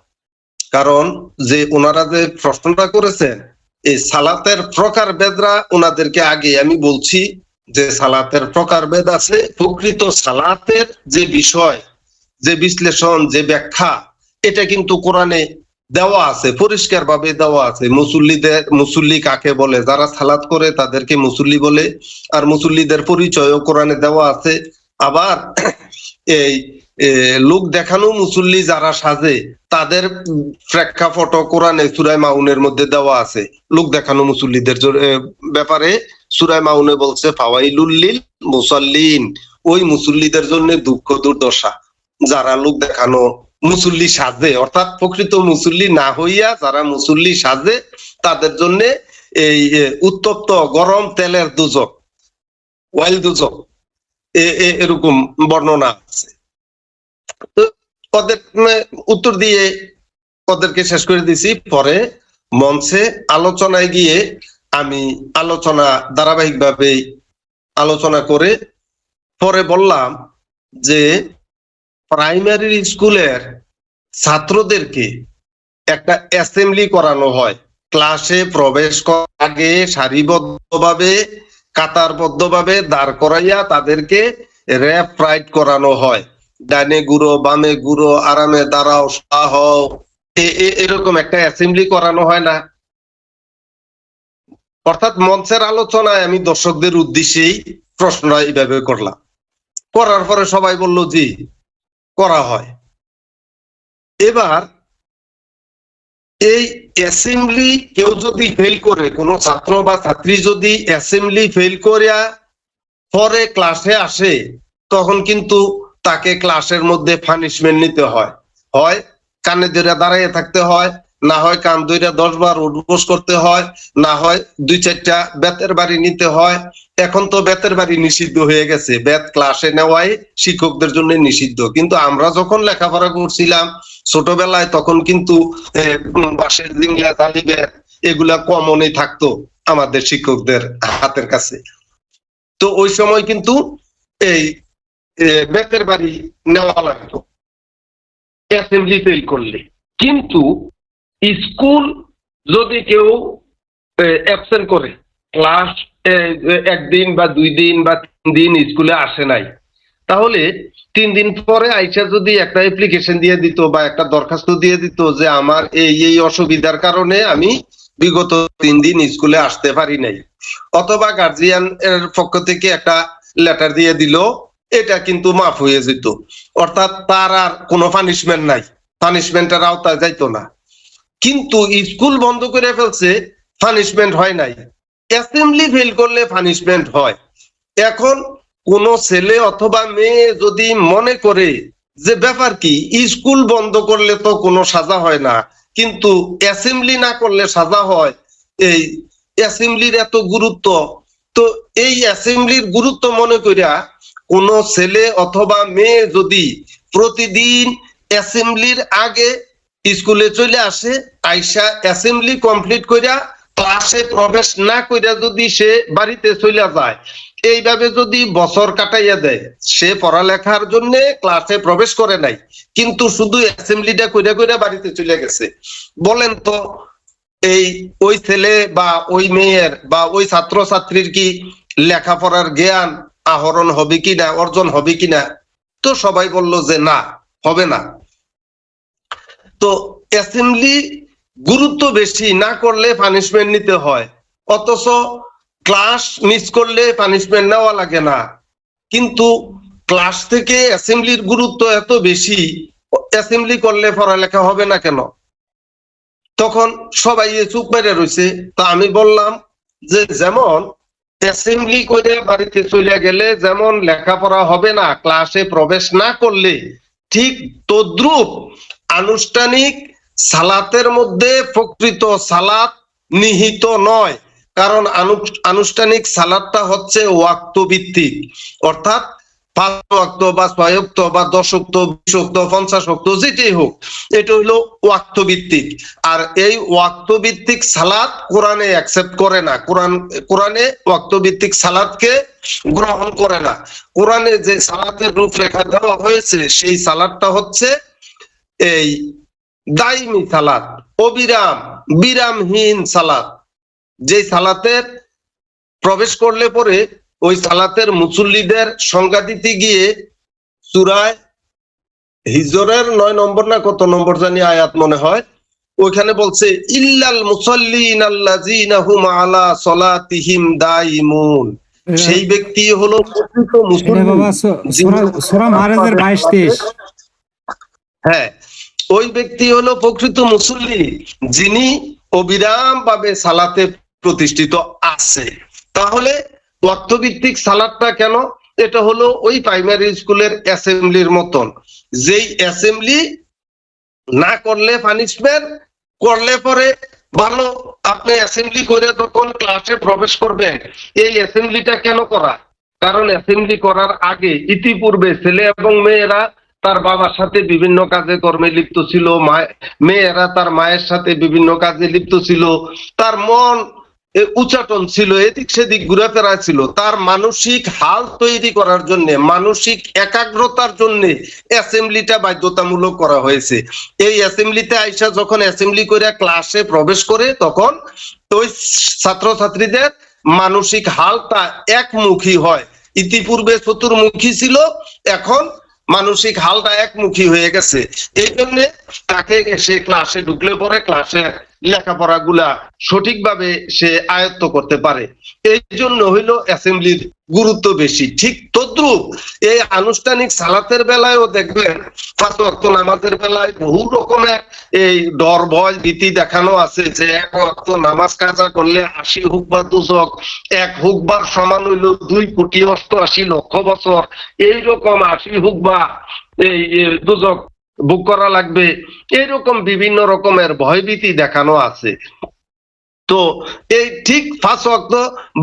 কারণ যে ওনারা যে প্রশ্নটা করেছেন, এই সালাতের প্রকার বেদরা ওনাদেরকে আগে আমি বলছি যে সালাতের প্রকার বেদ আছে। প্রকৃত সালাতের যে বিষয়, যে বিশ্লেষণ, যে ব্যাখ্যা, এটা কিন্তু কোরআনে দেওয়া আছে, পরিষ্কার ভাবে দেওয়া আছে। মুসল্লি কাকে বলে? যারা সালাত করে তাদেরকে মুসল্লি বলে। আর মুসল্লিদের পরিচয়ও কোরআনে দেওয়া আছে। আবার এই লোক দেখানো মুসল্লি যারা সাজে তাদের প্রেক্ষাপট কোরআনে সূরা মাউনের মধ্যে দেওয়া আছে। লোক দেখানো মুসল্লিদের ব্যাপারে সূরা মাউনে বলছে ফাওয়াইলুল লিল মুসাল্লিন, ওই মুসল্লিদের জন্য দুঃখ দুর্দশা যারা লোক দেখানো মুসল্লি সাজে, অর্থাৎ প্রকৃত মুসল্লি না হইয়া যারা মুসল্লি সাজে তাদের জন্য এই উত্তপ্ত গরম তেলের দুজক, ওয়াইল দুজক, এরকম বর্ণনা আছে। তো ওদের উত্তর দিয়ে ওদেরকে শেষ করে দিছি। পরে মঞ্চে আলোচনায় গিয়ে আমি ধারাবাহিকভাবে আলোচনা করে পরে বললাম যে প্রাইমারি স্কুলের ছাত্রদেরকে একটা অ্যাসেম্বলি করানো হয়। ক্লাসে প্রবেশ করার আগে সারিবদ্ধভাবে কাতারবদ্ধভাবে দাঁড় করাইয়া তাদেরকে র্যাপ রাইট করানো হয়। ডানে ঘুরো, বামে ঘুরো, আরামে দাঁড়াও, হও, এরকম একটা অ্যাসেম্বলি করানো হয় না? অর্থাৎ মঞ্চের আলোচনায় আমি দর্শকদের উদ্দেশ্যেই প্রশ্নটা এইভাবে করলাম। করার পরে সবাই বলল জি করা হয়। এবার এই অ্যাসেম্বলি কেউ যদি ফেল করে, কোনো ছাত্র বা ছাত্রী যদি অ্যাসেম্বলি ফেল করিয়া পরে ক্লাসে আসে, তখন কিন্তু তাকে ক্লাসের মধ্যে পানিশমেন্ট নিতে হয়, হয় কানে ধরে দাঁড়িয়ে থাকতে হয়, না হয় কান ধরে 10 বার উঠবোস করতে হয়, না হয় 2-4টা বেতের বাড়ি নিতে হয়। এখন তো বেতের বাড়ি নিষিদ্ধ হয়ে গেছে, বেত ক্লাসে নেওয়াই শিক্ষকদের জন্য নিষিদ্ধ, কিন্তু আমরা যখন লেখাপড়া করছিলাম ছোটবেলায় তখন কিন্তু বাঁশের জিংলা জালি বেত এগুলা কমনই থাকতো আমাদের শিক্ষকদের হাতের কাছে। তো ওই সময় কিন্তু এই বেতের বাড়ি নেওয়া লাগতো অ্যাসেম্বলি ফেল করলে। কিন্তু স্কুল যদি কেউ অ্যাবসেন্ট করে, ক্লাস 1 দিন বা 2 দিন বা 3 দিন স্কুলে আসে নাই, তাহলে 3 দিন পরে আইসা যদি একটা অ্যাপ্লিকেশন দিয়ে দিত বা একটা দরখাস্ত দিয়ে দিত যে আমার এই অসুবিধার কারণে আমি বিগত 3 দিন স্কুলে আসতে পারি নাই, অথবা গার্জিয়ান এর পক্ষ থেকে একটা লেটার দিয়ে দিল, এটা কিন্তু মাফ হয়ে যেত। অর্থাৎ তার আর কোনো পানিশমেন্ট নাই, পানিশমেন্টের আওতায় যাইতো না। কিন্তু স্কুল বন্ধ করে ফেলছে, পানিশমেন্ট হয় নাই। অ্যাসেম্বলি ফেল করলে পানিশমেন্ট হয়। এখন কোন ছেলে অথবা মেয়ে যদি মনে করে যে ব্যাপার কি, স্কুল বন্ধ করলে তো কোনো সাজা হয় না, কিন্তু অ্যাসেম্বলি না করলে সাজা হয়, এই অ্যাসেম্বলির এত গুরুত্ব, তো এই অ্যাসেম্বলির গুরুত্ব মনে করিয়া কোন ছেলে অথবা মেয়ে যদি প্রতিদিন অ্যাসেম্বলির আগে স্কুলে চলে আসে, আইসা অ্যাসেম্বলি কমপ্লিট করিয়া ক্লাসে প্রবেশ না করিয়া যদি সে বাড়িতে চলে যায়, এইভাবে যদি বছর কাটাইয়া দেয়, সে পড়ালেখার জন্য ক্লাসে প্রবেশ করে নাই, কিন্তু শুধু অ্যাসেম্বলিটা কইরা কইরা বাড়িতে চলে গেছে, বলেন তো ওই ছেলে বা ওই মেয়ের বা ওই ছাত্র ছাত্রীর কি লেখাপড়ার জ্ঞান আহরণ হবে কিনা, অর্জন হবে কিনা? তো সবাই বলল যে না, হবে না। তো অ্যাসেম্বলি গুরুত্ব বেশি, না করলে পানিশমেন্ট নিতে হয়, অথচ ক্লাস মিস করলে পানিশমেন্ট নেওয়া লাগে না। কিন্তু ক্লাস থেকে অ্যাসেম্বলির গুরুত্ব এত বেশি, অ্যাসেম্বলি করলে পড়ালেখা হবে না কেন? তখন সবাই চুপ মেরে রয়েছে। তা আমি বললাম যে যেমন অ্যাসেম্বলি করে বাড়িতে চলে গেলে যেমন লেখাপড়া হবে না ক্লাসে প্রবেশ না করলে, ঠিক তদ্রুপ আনুষ্ঠানিক সালাতের মধ্যে প্রকৃত সালাত নিহিত নয়। কারণ আনুষ্ঠানিক সালাতটা হচ্ছে ওয়াক্ত ভিত্তিক, অর্থাৎ 5 ওয়াক্ত বা 6 ওয়াক্ত বা 10 ওয়াক্ত, 20 ওয়াক্ত, 50 ওয়াক্ত, যেটাই হোক, এটা হলো ওয়াক্ত ভিত্তিক। আর এই ওয়াক্ত ভিত্তিক সালাত কোরআনে অ্যাকসেপ্ট করে না, কোরআনে ওয়াক্ত ভিত্তিক সালাতকে গ্রহণ করে না। কোরআনে যে সালাতের রূপরেখা দেওয়া হয়েছে সেই সালাতটা হচ্ছে এই দাইমি সালাত, অবিরাম বিরামহীন সালাত, যে সালাতের প্রবেশ করলে পরে ওই সালাতের মুসল্লিদের সংজ্ঞা দিতে গিয়ে সূরা হিজরের 9 নম্বর না কত নম্বর জানি আয়াত মনে হয়, ওইখানে বলছে ইল্লাল মুসাল্লিন আল্লাযিনা হুম আলা সালাতিহিম দাইমুন। সেই ব্যক্তি হলো প্রকৃত মুসল্লি। বাবা সূরা মাআরিজের 22-23। হ্যাঁ, ওই ব্যক্তি হলো প্রকৃত মুসল্লি যিনি অবিরাম ভাবে সালাতে প্রতিষ্ঠিত আছে। তাহলে ওয়াক্তভিত্তিক সালাতটা কেন? এটা হলো ওই প্রাইমারি স্কুলের অ্যাসেম্বলির মতন, যেই অ্যাসেম্বলি না করলে পানিশমেন্ট, করলে পরে ভালো। আপনি অ্যাসেম্বলি করে যখন ক্লাসে প্রবেশ করবেন, এই অ্যাসেম্বলিটা কেন করা? কারণ অ্যাসেম্বলি করার আগে ইতিপূর্বে ছেলে এবং মেয়েরা তার বাবার সাথে বিভিন্ন কাজে কর্মে লিপ্ত ছিল, মেয়েরা তার মায়ের সাথে বিভিন্ন কাজে লিপ্ত ছিল, তার মন উচ্চাটন ছিল, এদিক সেদিক ঘুরাফেরা ছিল। তার মানসিক হাল তৈরি করার জন্য, মানসিক একাগ্রতার জন্য অ্যাসেম্বলিটা বাধ্যতামূলক করা হয়েছে। এই অ্যাসেম্বলিতে আইসা যখন অ্যাসেম্বলি করে ক্লাসে প্রবেশ করে, তখন ওই ছাত্রছাত্রীদের মানসিক হালটা একমুখী হয়। ইতিপূর্বে চতুর্মুখী ছিল, এখন মানসিক হালটা একমুখী হয়ে গেছে। এই জন্য তাকে সে ক্লাসে ঢুকলে পরে ক্লাসে লেখাপড়া গুলা সঠিকভাবে সে আয়ত্ত করতে পারে। এই জন্য হইল অ্যাসেম্বলির গুরুত্ব বেশি। ঠিক তদ্রুপ এই আনুষ্ঠানিক সালাতের বেলায়ও দেখবেন 5 ওয়াক্ত নামাজের বেলায় বহু রকমের এই ডর ভয় ভীতি দেখানো আছে যে 1 ওয়াক্ত নামাজ কাজা করলে 80 হুকবা দুজক, 1 হুকবার সমান হইল 2 কোটি 88 লক্ষ বছর, এইরকম 80 হুকবা এই দুজক বুক করা লাগবে, এইরকম বিভিন্ন রকমের ভয়ভীতি দেখানো আছে। তো এই ঠিক 5 ওয়াক্ত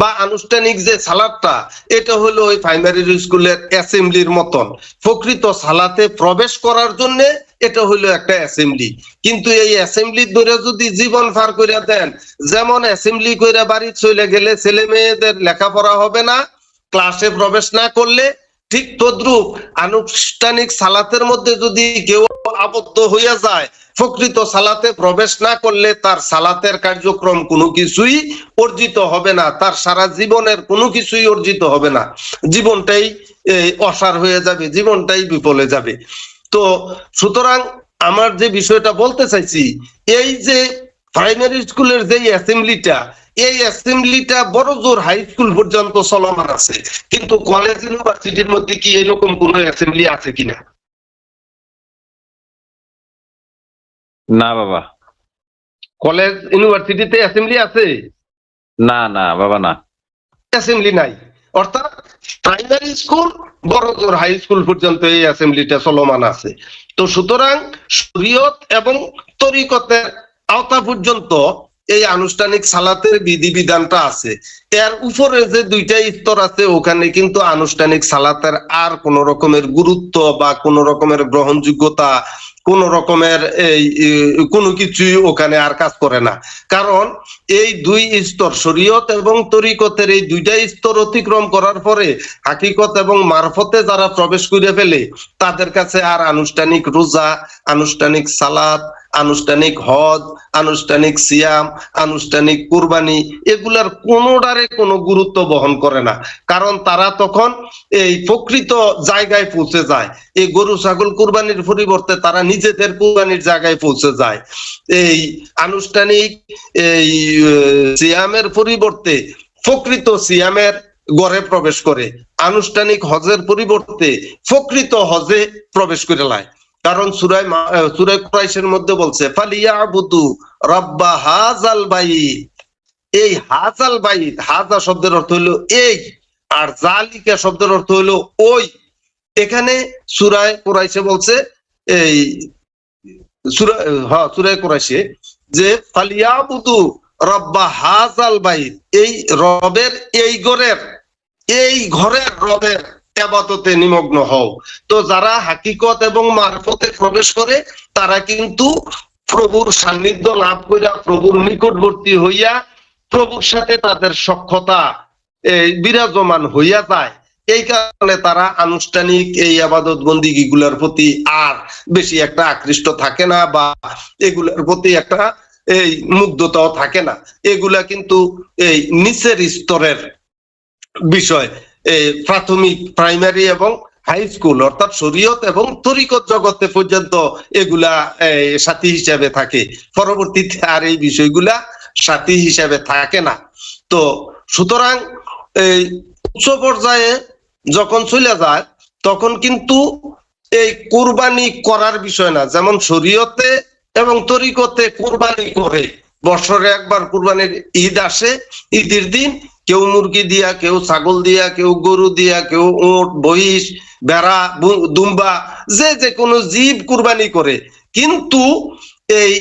বা আনুষ্ঠানিক যে সালাতটা, এটা হলো ওই প্রাইমারি স্কুলের অ্যাসেম্বলির মতন। প্রকৃত সালাতে প্রবেশ করার জন্য এটা হলো একটা অ্যাসেম্বলি। কিন্তু এই অ্যাসেম্বলি ধরে যদি জীবন পার করে দেন, যেমন অ্যাসেম্বলি করে বাড়ি চলে গেলে ছেলে মেয়েদের লেখাপড়া হবে না, ক্লাসে প্রবেশ না করলে, ঠিক তদ্রুপ আনুষ্ঠানিক সালাতের মধ্যে যদি কেউ আবদ্ধ হইয়া যায়, প্রকৃত সালাতে প্রবেশ না করলে তার সালাতের কার্যক্রম কোনো কিছুই অর্জিত হবে না, তার সারা জীবনের কোনো কিছুই অর্জিত হবে না, জীবনটাই অসার হয়ে যাবে, জীবনটাই বিফলে যাবে। তো সুতরাং আমার যে বিষয়টা বলতে চাইছি, এই যে প্রাইমারি স্কুলের যে অ্যাসেম্বলিটা, এই অ্যাসেম্বলিটা বড় জোর হাই স্কুল পর্যন্ত চলমান আছে, কিন্তু কলেজ ইউনিভার্সিটির মধ্যে কি এরকম কোনো অ্যাসেম্বলি আছে কিনা? না বাবা, কলেজ ইউনিভার্সিটিতে অ্যাসেম্বলি আছে? না না বাবা, না, অ্যাসেম্বলি নাই। অর্থাৎ প্রাইমারি স্কুল বড় জোর হাই স্কুল পর্যন্ত এই অ্যাসেম্বলিটা চলমান আছে। তো সুতরাং শরীয়ত এবং তরিকতের আওতা পর্যন্ত এই আনুষ্ঠানিক সালাতের বিধিবিধানটা আছে। এর উপরে যে 2টা স্তর আছে, ওখানে কিন্তু আনুষ্ঠানিক সালাতের আর কোন রকমের গুরুত্ব বা কোন রকমের গ্রহণযোগ্যতা, কোন রকমের এই কোনো কিছুই ওখানে আর কাজ করে না। কারণ এই 2 স্তর, শরীয়ত এবং তরিকতের এই 2টা স্তর অতিক্রম করার পরে হাকিকত এবং মারফতে যারা প্রবেশ করে ফেলে, তাদের কাছে আর আনুষ্ঠানিক রোজা, আনুষ্ঠানিক সালাত, আনুষ্ঠানিক হজ, আনুষ্ঠানিক সিয়াম, আনুষ্ঠানিক কুরবানি, এগুলার কোনোটারে কোনো গুরুত্ব বহন করে না। কারণ তারা তখন এই প্রকৃত জায়গায় পৌঁছে যায়। এই গরু ছাগল কুরবানির পরিবর্তে তারা নিজেদের কুরবানির জায়গায় পৌঁছে যায়। এই আনুষ্ঠানিক এই সিয়ামের পরিবর্তে প্রকৃত সিয়ামের গড়ে প্রবেশ করে, আনুষ্ঠানিক হজের পরিবর্তে প্রকৃত হজে প্রবেশ করে লায়। কারণ সূরা কুরাইশের মধ্যে বলছে ফালিয়াবুদু রাব্বা হাযাল বাইত। এই হাযাল বাইত, হাযা শব্দের অর্থ হলো এই, আর জালিকা শব্দের অর্থ হলো ওই। এখানে সূরা কুরাইশে বলছে, এই সূরা কুরাইশে যে ফালিয়াবুদু রাব্বা হাযাল বাইত, এই রবের এই ঘরের রবের ইবাদতে নিমগ্ন হও। তো যারা হাকিকত এবং মারফতে প্রবেশ করে, তারা কিন্তু প্রভুর সান্নিধ্য লাভ কইরা, প্রভুর নিকটবর্তী হইয়া, প্রভুর সাথে তাদের সখ্যতা বিরাজমান হইয়া যায়। এই কারণে তারা আনুষ্ঠানিক এই ইবাদত বন্দিগি গুলার প্রতি আর বেশি একটা আকৃষ্ট থাকে না, বা এগুলার প্রতি একটা এই মুগ্ধতাও থাকে না। এগুলা কিন্তু এই নিচের স্তরের বিষয়। প্রাথমিক, প্রাইমারি এবং হাই স্কুল অর্থাৎ শরীয়ত এবং তরিকত জগতে পর্যন্ত এগুলা সাথী হিসাবে থাকে, পরবর্তীতে আর এই বিষয়গুলা সাথী হিসাবে থাকে না। তো সুতরাং এই উচ্চ পর্যায়ে যখন চলে যায়, তখন কিন্তু এই কুরবানি করার বিষয় না। যেমন শরীয়তে এবং তরিকতে কুরবানি করে, বছরে একবার কুরবানির ঈদ আসে, ঈদের দিন কেউ মুরগি দিয়া, কেউ ছাগল দিয়া, কেউ গরু দিয়া, কেউ উট, মহিষ, ভেড়া, দুম্বা, যে কোনো জীব কুরবানি করে। কিন্তু এই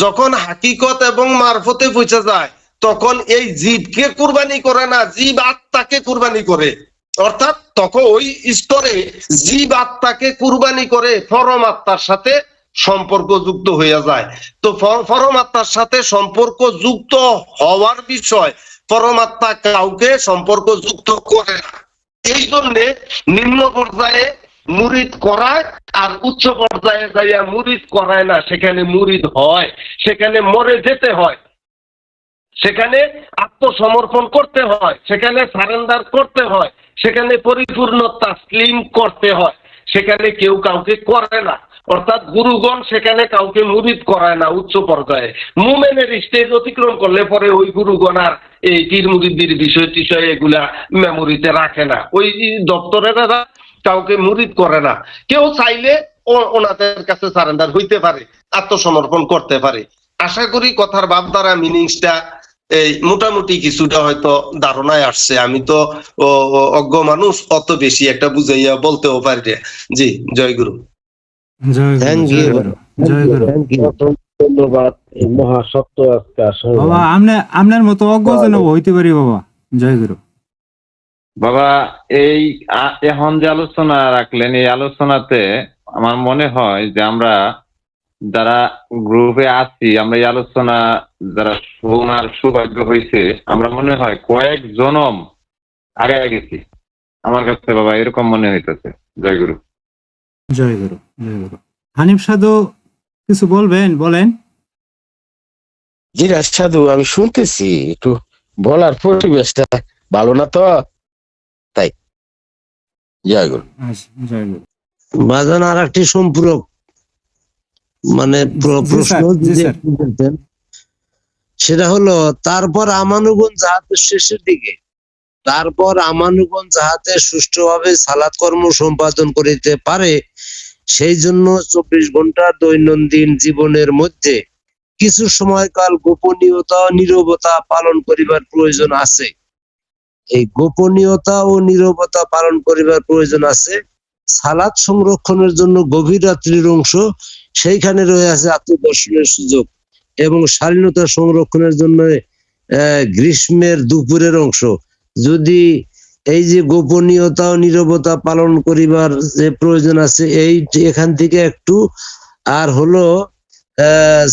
যখন হাকিকত এবং মারফতে পৌঁছে যায়, তখন এই জীবকে কুরবানি করে না, জীব আত্মাকে কুরবানি করে। অর্থাৎ তখন ওই স্তরে জীব আত্মাকে কুরবানি করে পরম আত্মার সাথে সম্পর্ক যুক্ত হয়ে যায়। তো পরমাত্মার সাথে সম্পর্ক যুক্ত হওয়ার বিষয় পরমাত্মা কাউকে সম্পর্ক যুক্ত করে না। এই জন্যে নিম্ন পর্যায়ে মুরিদ করায় আর উচ্চ পর্যায়ে যাইয়া মুরিদ করায় না। সেখানে মুরিদ হয়, সেখানে মরে যেতে হয়, সেখানে আত্মসমর্পণ করতে হয়, সেখানে সারেন্ডার করতে হয়, সেখানে পরিপূর্ণ তাসলিম করতে হয়। সেখানে কেউ কাউকে করে না। অর্থাৎ গুরুগণ সেখানে কাউকে মুরিদ করায় না উচ্চ পর্যায়ে। মুমেনের স্টেজ অতিক্রম করলে পরে ওই গুরুগণ আর এই পীর মুরিদির বিষয় টিষয় এগুলা মেমোরিতে রাখে না। ওই দপ্তরেরা কাউকে মুরিদ করে না। কেউ চাইলে ওনাদের কাছে সারেন্ডার হইতে পারে, আত্মসমর্পণ করতে পারে। আশা করি কথার ভাবধারা মিনিংসটা এই মোটামুটি কিছুটা হয়তো ধারণায় আসছে। আমি তো অজ্ঞ মানুষ, অত বেশি একটা বুঝাইয়া বলতেও পারি না। জি, জয় গুরু। জয় গুরু, থ্যাংক জয় ইউ, গুরু, জয় গুরু। Thank you. ধন্যবাদ। এই মহাসত্য আজকে আসলে বাবা আপনার মতো অজ্ঞ যেন হইতে পারি বাবা। জয় গুরু। বাবা, এই এখন যে আলোচনা রাখলেন, এই আলোচনাতে আমার মনে হয় যে আমরা যারা গ্রুপে আছি, আমরা এই আলোচনা যারা শোনার সৌভাগ্য হয়েছে, আমরা মনে হয় কয়েক জনম আগে গেছি। আমার কাছে বাবা এরকম মনে হইতেছে। জয় গুরু। জয় গুরু, জয় গুরু। হানিফ সাধু কিছু বলবেন? বলেন। জি সাধু, আমি শুনতেছি, একটু বলার পরিবেশটা ভালো না তো, তাই। জয় গুরু। আচ্ছা, জয় গুরু। বাজান আর একটি সম্পূরক মানে প্রশ্ন জি যদি স্যার। একটু বলতেন, সেটা হলো তারপর আমানুগণ যাহাতে শেষের দিকে, তারপর আমানুগণ যাহাতে সুষ্ঠুভাবে সালাত কর্ম সম্পাদন করিতে পারে, সেই জন্য 24 ঘন্টার দৈনন্দিন জীবনের মধ্যে কিছু সময়কাল গোপনীয়তা ও নীরবতা পালন করিবার প্রয়োজন আছে। এই গোপনীয়তা ও নীরবতা পালন করিবার প্রয়োজন আছে। সালাত সংরক্ষণের জন্য গভীর রাত্রির অংশ, সেইখানে রয়েছে আত্মদর্শনের সুযোগ, এবং শালীনতা সংরক্ষণের জন্য গ্রীষ্মের দুপুরের অংশ। যদি এই যে গোপনীয়তা ও নীরবতা পালন করিবার যে প্রয়োজন আছে, এই এখান থেকে একটু, আর হলো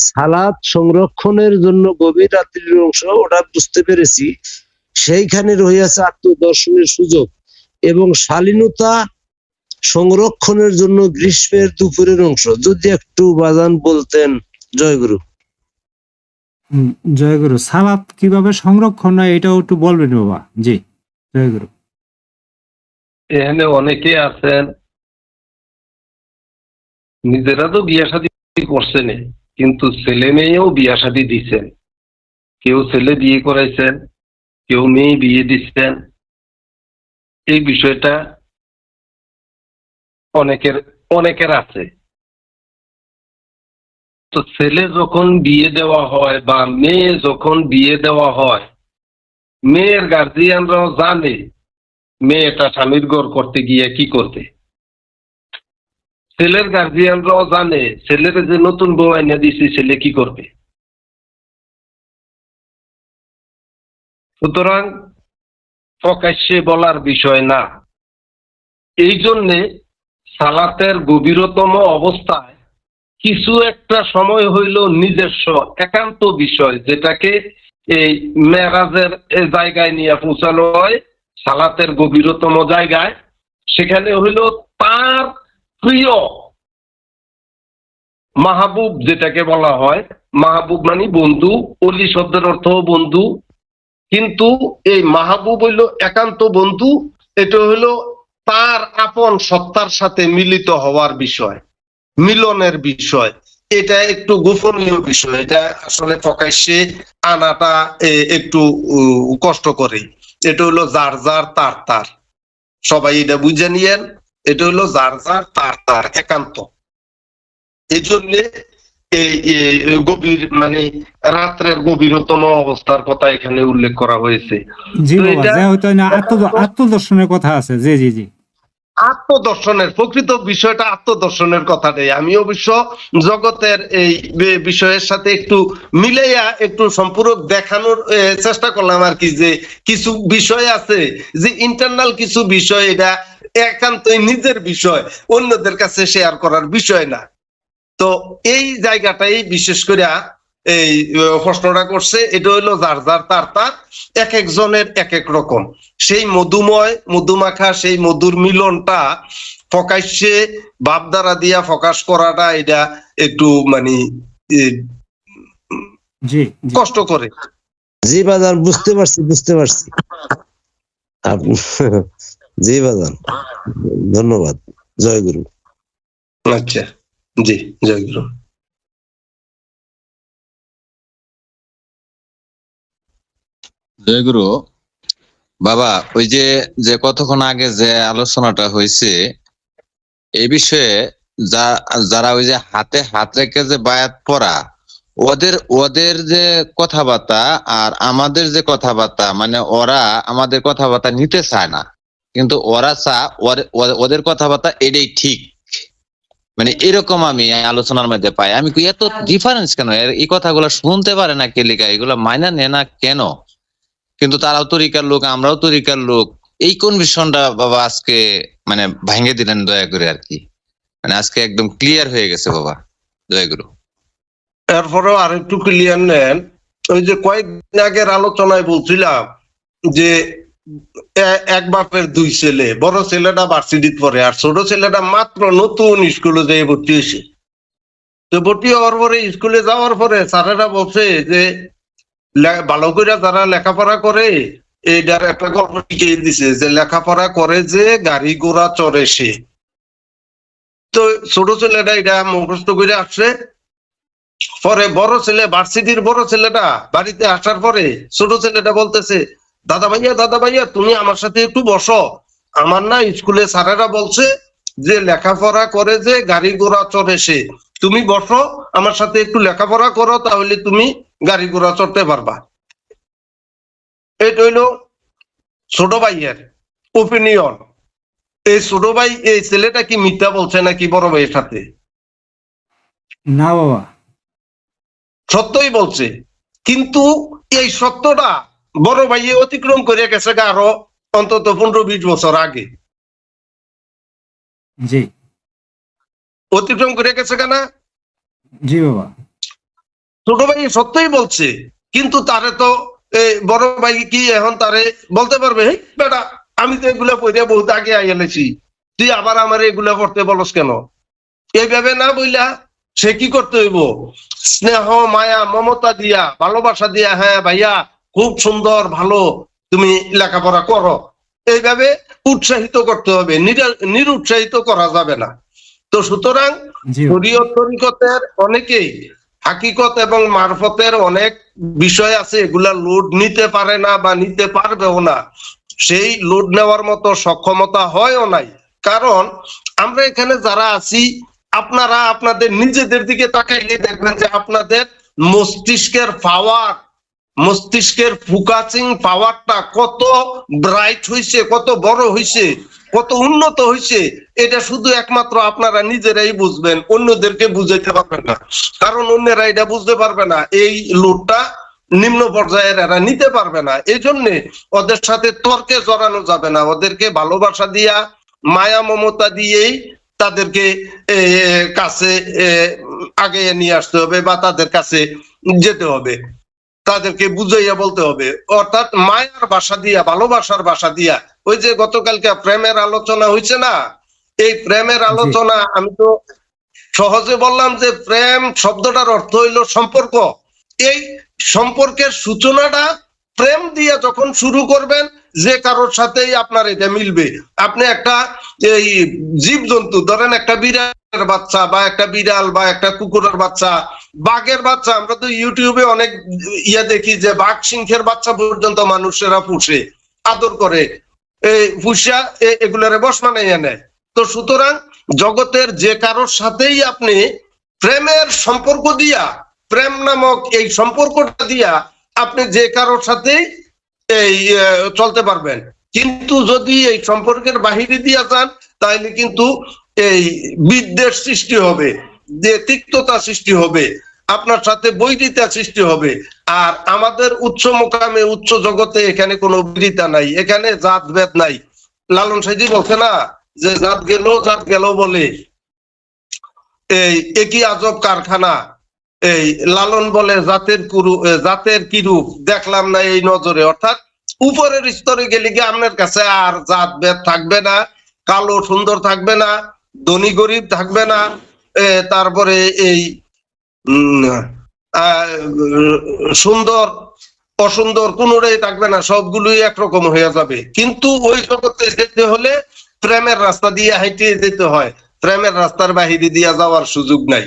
সালাত সংরক্ষণের জন্য গভীর রাত্রির অংশ, ওটা বুঝতে পেরেছি। সেইখানে রহিয়াছে আত্মদর্শনের সুযোগ এবং শালীনতা সংরক্ষণের জন্য গ্রীষ্মের দুপুরের অংশ। যদি একটু বাজান বলতেন। জয় গুরু। জয় গুরু। সালাত কিভাবে সংরক্ষণ হয় এটাও একটু বলবেন বাবা। জি, জয় গুরু। এখানে অনেকে আছেন নিজেরা তো বিয়ে শাদী করছেন, কিন্তু ছেলে মেয়েও বিয়ে শাদী দিচ্ছেন। কেউ ছেলে বিয়ে করাইছেন, কেউ মেয়ে বিয়ে দিচ্ছেন। এই বিষয়টা অনেকের আছে। তো ছেলে যখন বিয়ে দেওয়া হয় বা মেয়ে যখন বিয়ে দেওয়া হয়, মেয়ের গার্জিয়ানরাও জানে মেয়েটা স্বামীর ঘর করতে গিয়ে কি করতে। ছেলের গার্জিয়ানরাও জানে ছেলের যে নতুন বউ আইনা দিছি ছেলে কি করবে। সুতরাং প্রকাশ্যে বলার বিষয় না। এই জন্যে সালাতের গভীরতম অবস্থায় কিছু একটা সময় হইল নিজস্ব একান্ত বিষয়, যেটাকে এই মেরাজের জায়গায় নিয়ে পৌঁছানো হয়, সালাতের গভীরতম জায়গায়। সেখানে হইল তার প্রিয় মাহবুব, যেটাকে বলা হয় মাহবুব মানে বন্ধু, অলি শব্দের অর্থ বন্ধু। কিন্তু এই মাহবুব হইল একান্ত বন্ধু। এটা হইল তার আপন সত্তার সাথে মিলিত হওয়ার বিষয়, মিলনের বিষয়। এটা একটু গোপনীয় বিষয়, এটা আসলে প্রকাশ্যে আনাটা একটু কষ্ট করে। এটা হইলো যার যার তার তার, সবাই এটা বুঝে নিয়েন। এটা হইলো যার যার তার তার একান্ত। এই জন্যে এই গভীর মানে রাত্রের গভীরতম অবস্থার কথা এখানে উল্লেখ করা হয়েছে। জি তো বাবা, এটা যা হয়তো না আত্মদর্শনের কথা আছে। জি জি জি। আত্মদর্শনের প্রকৃত বিষয়টা আত্মদর্শনের কথা নেই। আমি অবশ্য জগতের এই বিষয়ের সাথে একটু মিলাইয়া একটু সম্পূরক দেখানোর চেষ্টা করলাম আর কি, যে কিছু বিষয় আছে যে ইন্টারনাল কিছু বিষয়, এটা একান্তই নিজের বিষয়, অন্যদের কাছে শেয়ার করার বিষয় না। তো এই জায়গাটাই বিশেষ করে এই প্রশ্নটা করছে। এটা হইলো যার যার তার তার, এক একজনের এক এক রকম। সেই মধুময় মধুমাখা সেই মধুর মিলনটা প্রকাশ্যে ভাবধারা দিয়া প্রকাশ করাটা এটা একটু মানে জি কষ্ট করে। জি বাজান, বুঝতে পারছি। জি বাজান, ধন্যবাদ। জয় গুরু। আচ্ছা। জি, জয় গুরু। জয়গুরু। বাবা, ওই যে যে কতক্ষণ আগে যে আলোচনাটা হয়েছে এই বিষয়ে, যারা ওই যে হাতে হাত রেখে যে বায়াত পড়া, ওদের ওদের যে কথাবার্তা আর আমাদের যে কথাবার্তা, মানে ওরা আমাদের কথাবার্তা নিতে চায় না, কিন্তু ওরা ওদের কথাবার্তা এটাই ঠিক, মানে এরকম আমি আলোচনার মধ্যে পাই। আমি কই এত ডিফারেন্স কেন, এই কথাগুলো শুনতে পারে না কে লিখা, এগুলো মাইনা নেয় না কেন? কিন্তু তারাও তরিকার লোক, আমরাও তরিকার লোক। এই কনভিশনটা বাবা আজকে মানে ভেঙে দিলেন দয়া করে আর কি, মানে আজকে একদম ক্লিয়ার হয়ে গেছে বাবা। জয় গুরু। এরপরেও আরেকটু ক্লিয়ার নেন। ওই যে কয়েকদিন আগের আলোচনায় বলছিলাম যে এক বাপের দুই ছেলে, বড় ছেলেটা ভার্সিটিতে পড়ে আর ছোট ছেলেটা মাত্র নতুন স্কুলে যেয়ে ভর্তি হয়েছে। তো ভর্তি হওয়ার পরে, স্কুলে যাওয়ার পরে স্যারেরা বলছে যে ভালো করে যারা লেখাপড়া করে এইটার একটা গল্প শিখিয়ে দিছে যে লেখাপড়া করে যে গাড়ি ঘোড়া চড়ে সে। তো ছোট ছেলেটা এটা মুখস্থ করে আসছে। পরে বড় ছেলে, ভার্সিটির বড় ছেলেটা বাড়িতে আসার পরে ছোট ছেলেটা বলতেছে, দাদা ভাইয়া তুমি আমার সাথে একটু বসো, আমার না স্কুলে স্যারেরা বলছে যে লেখাপড়া করে যে গাড়ি ঘোড়া চড়ে সে, তুমি বসো আমার সাথে একটু লেখাপড়া করো, তাহলে তুমি গাড়ি ঘোড়া চড়তে পারবা। এটা হইলো ছোট ভাইয়ের ওপিনিয়ন। এই ছোট ভাই, এই ছেলেটা কি মিথ্যা বলছে নাকি বড় ভাইয়ের সাথে? না বাবা, সত্যই বলছে। কিন্তু এই সত্যটা বড় ভাইয়ে অতিক্রম করে গেছে আরো অন্তত 15-20 বছর আগে। জি অতিক্রম করে গেছে কেনা? জি বাবা, ছোট ভাই সত্যই বলছে, কিন্তু তারে তো বড় ভাই কি এখন তারে বলতে পারবে, হেই বেটা আমি তো এগুলা পড়ে বহুত আগে আইলেছি, তুই আবার আমার এগুলা পড়তে বলস কেন? এইভাবে না বইলা সে কি করতে হইব? স্নেহ, মায়া, মমতা দিয়া, ভালোবাসা দিয়া, হ্যাঁ ভাইয়া খুব সুন্দর, ভালো, তুমি লেখাপড়া করো, এইভাবে উৎসাহিত করতে হবে, নিরুৎসাহিত করা যাবে না। তো সুতরাং জি শরীয়ত তরিকতের অনেকেই হাকিকত এবং মারফতের অনেক বিষয় আছে, এগুলা লোড নিতে পারে না বা নিতে পারবেও না। সেই লোড নেওয়ার মতো সক্ষমতা হয়ও নাই। কারণ আমরা এখানে যারা আছি, আপনারা আপনাদের নিজেদের দিকে তাকাইলে দেখবেন যে আপনাদের মস্তিষ্কের পাওয়ার, মস্তিষ্কের ফোকাসিং পাওয়ারটা কত ব্রাইট হইছে, কত বড় হইছে, কত উন্নত হইছে, এটা শুধু একমাত্র আপনারা নিজেরাই বুঝবেন, অন্যদেরকে বুঝাইতে পারবেন না। কারণ অন্যরা এটা বুঝতে পারবে না, এই লোডটা নিম্ন পর্যায়ের এরা নিতে পারবে না। এই জন্য ওদের সাথে তর্কে জড়ানো যাবে না, ওদেরকে ভালোবাসা দিয়া, মায়া মমতা দিয়েই তাদেরকে কাছে আগে নিয়ে আসতে হবে বা তাদের কাছে যেতে হবে, তাদেরকে বুঝাইয়া বলতে হবে, অর্থাৎ মায়ার ভাষা দিয়া, ভালোবাসার ভাষা দিয়া। ওই যে গতকালকে প্রেমের আলোচনা হয়েছে না, এই প্রেমের আলোচনা আমি তো সহজে বললাম যে প্রেম শব্দটার অর্থ হইল সম্পর্ক। এই সম্পর্কের সূচনাটা প্রেম দিয়ে যখন শুরু করবেন, যে কারোর সাথেই আপনার এটা মিলবে। আপনি একটা এই জীবজন্তু, ধরেন একটা বিড়ালের বাচ্চা বা একটা বিড়াল বা একটা কুকুরের বাচ্চা, বাঘের বাচ্চা, আমরা তো ইউটিউবে অনেক দেখি যে বাঘ সিংহের বাচ্চা পর্যন্ত মানুষেরা পুষে, আদর করে, পুষা এগুলারে বস বানাইয়া নেয়। তো সুতরাং জগতের যে কারোর সাথেই আপনি প্রেমের সম্পর্ক দিয়া, প্রেম নামক এই সম্পর্কটা দিয়া আপনি যে কারোর সাথেই এই চলতে পারবেন। কিন্তু যদি এই সম্পর্কের বাহিরে দিয়া যান, তাহলে কিন্তু এই বিদ্বেষ সৃষ্টি হবে, যে তিক্ততা সৃষ্টি হবে, আপনার সাথে বৈরিতা সৃষ্টি হবে। আর আমাদের উচ্চ মোকামে, উচ্চ জগতে এখানে কোনো বৈরিতা নাই, এখানে জাতভেদ নাই। লালন সাইজি বলছে না যে জাত গেল বলে এই একই আজব কারখানা। এই লালন বলে জাতের কি রূপ দেখলাম না এই নজরে। অর্থাৎ উপরের স্তরে গেলে গিয়ে আপনার কাছে আর জাত ভেদ থাকবে না, কালো সুন্দর থাকবে না, ধনী গরিব থাকবে না, তারপরে এই সুন্দর অসুন্দর কোনোটাই থাকবে না, সবগুলোই একরকম হয়ে যাবে। কিন্তু ওই জগতে যেতে হলে প্রেমের রাস্তা দিয়ে হাইটে যেতে হয়। প্রেমের রাস্তার বাহিরে দিয়া যাওয়ার সুযোগ নাই।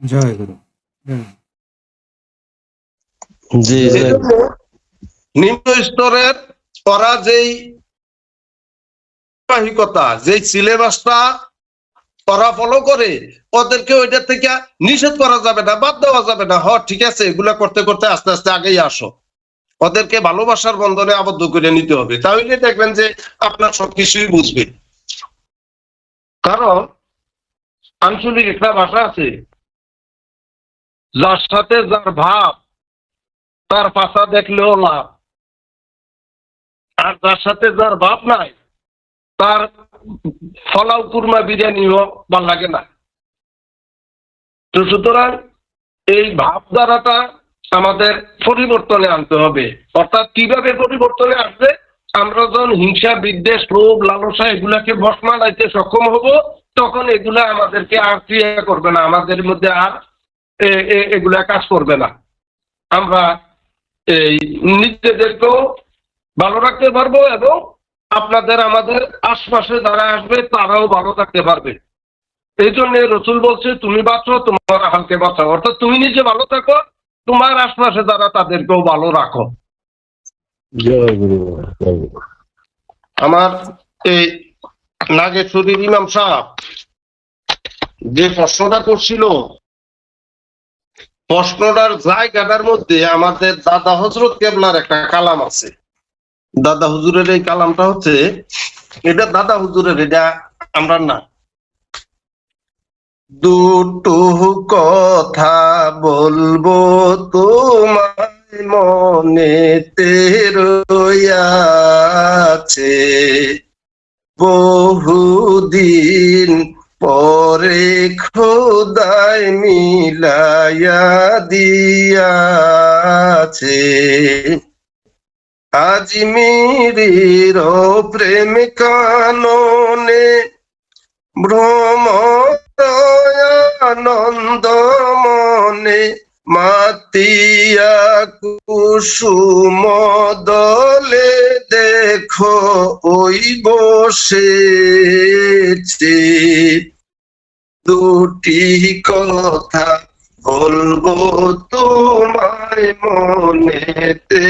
জয় গুরু। জি এই জন্য নিম্ন স্তরের ওরা যেই ধারাবাহিকতা, যেই সিলেবাসটা ওরা ফলো করে, ওদেরকে ওইটা থেকে নিষেধ করা যাবে না, বাদ দেওয়া যাবে না। ঠিক আছে, এগুলা করতে করতে আস্তে আস্তে আগেই আসো। ওদেরকে ভালোবাসার বন্ধনে আবদ্ধ করে নিতে হবে, তাহলে দেখবেন যে আপনার সবকিছুই বুঝবে। কারণ আঞ্চলিক একটা ভাষা আছে, যার সাথে যার ভাব তার পাশা দেখলেও লাভ, আর যার সাথে যার ভাব নাই তার ফলাও কুরমা বিরিয়ানিও ভাল লাগে না। তো সুতরাং এই ভাবধারাটা আমাদের পরিবর্তনে আনতে হবে। অর্থাৎ কিভাবে পরিবর্তনে আসবে? আমরা যখন হিংসা, বিদ্বেষ, লোভ, লালসা এগুলাকে বশ মানাইতে সক্ষম হব, তখন এগুলা আমাদেরকে আর ক্রিয়া করবে না, আমাদের মধ্যে আর এগুলা কাজ করবে না। আমরা এই নিজেদেরকেও ভালো রাখতে পারবো এবং আপনাদের আমাদের আশপাশে যারা আসবে তারাও ভালো থাকতে পারবে। এই জন্য রসুল বলছে, তুমি বাঁচো, তোমার আহালকে বাঁচাও। অর্থাৎ তুমি নিজে ভালো থাকো, তোমার আশপাশে যারা তাদেরকেও ভালো রাখো। জয় গুরু, জয় গুরু। আমার এই নাগেশ্বরীর ইমাম সাহেব যে প্রশ্নটা করছিল, প্রশ্নটার জায়গাটার মধ্যে আমাদের দাদা হজরত কেবলার একটা কালাম আছে। দাদা হুজুরের এই কালামটা হচ্ছে, এটা দাদা হুজুরের, এটা আমরা না। দুটো কথা বলবো তোমায় মনেতে রইয়াছে, বহুদিন পরে খোদায় মিলাইয়া দিয়াছে। আজমিরির প্রেম কাননে ভ্রমদয়ানন্দ মনে মাতিয়া কুসুম দলে দেখো ওই বসেছে। দুটি কথা বলবো তোমায় মনেতে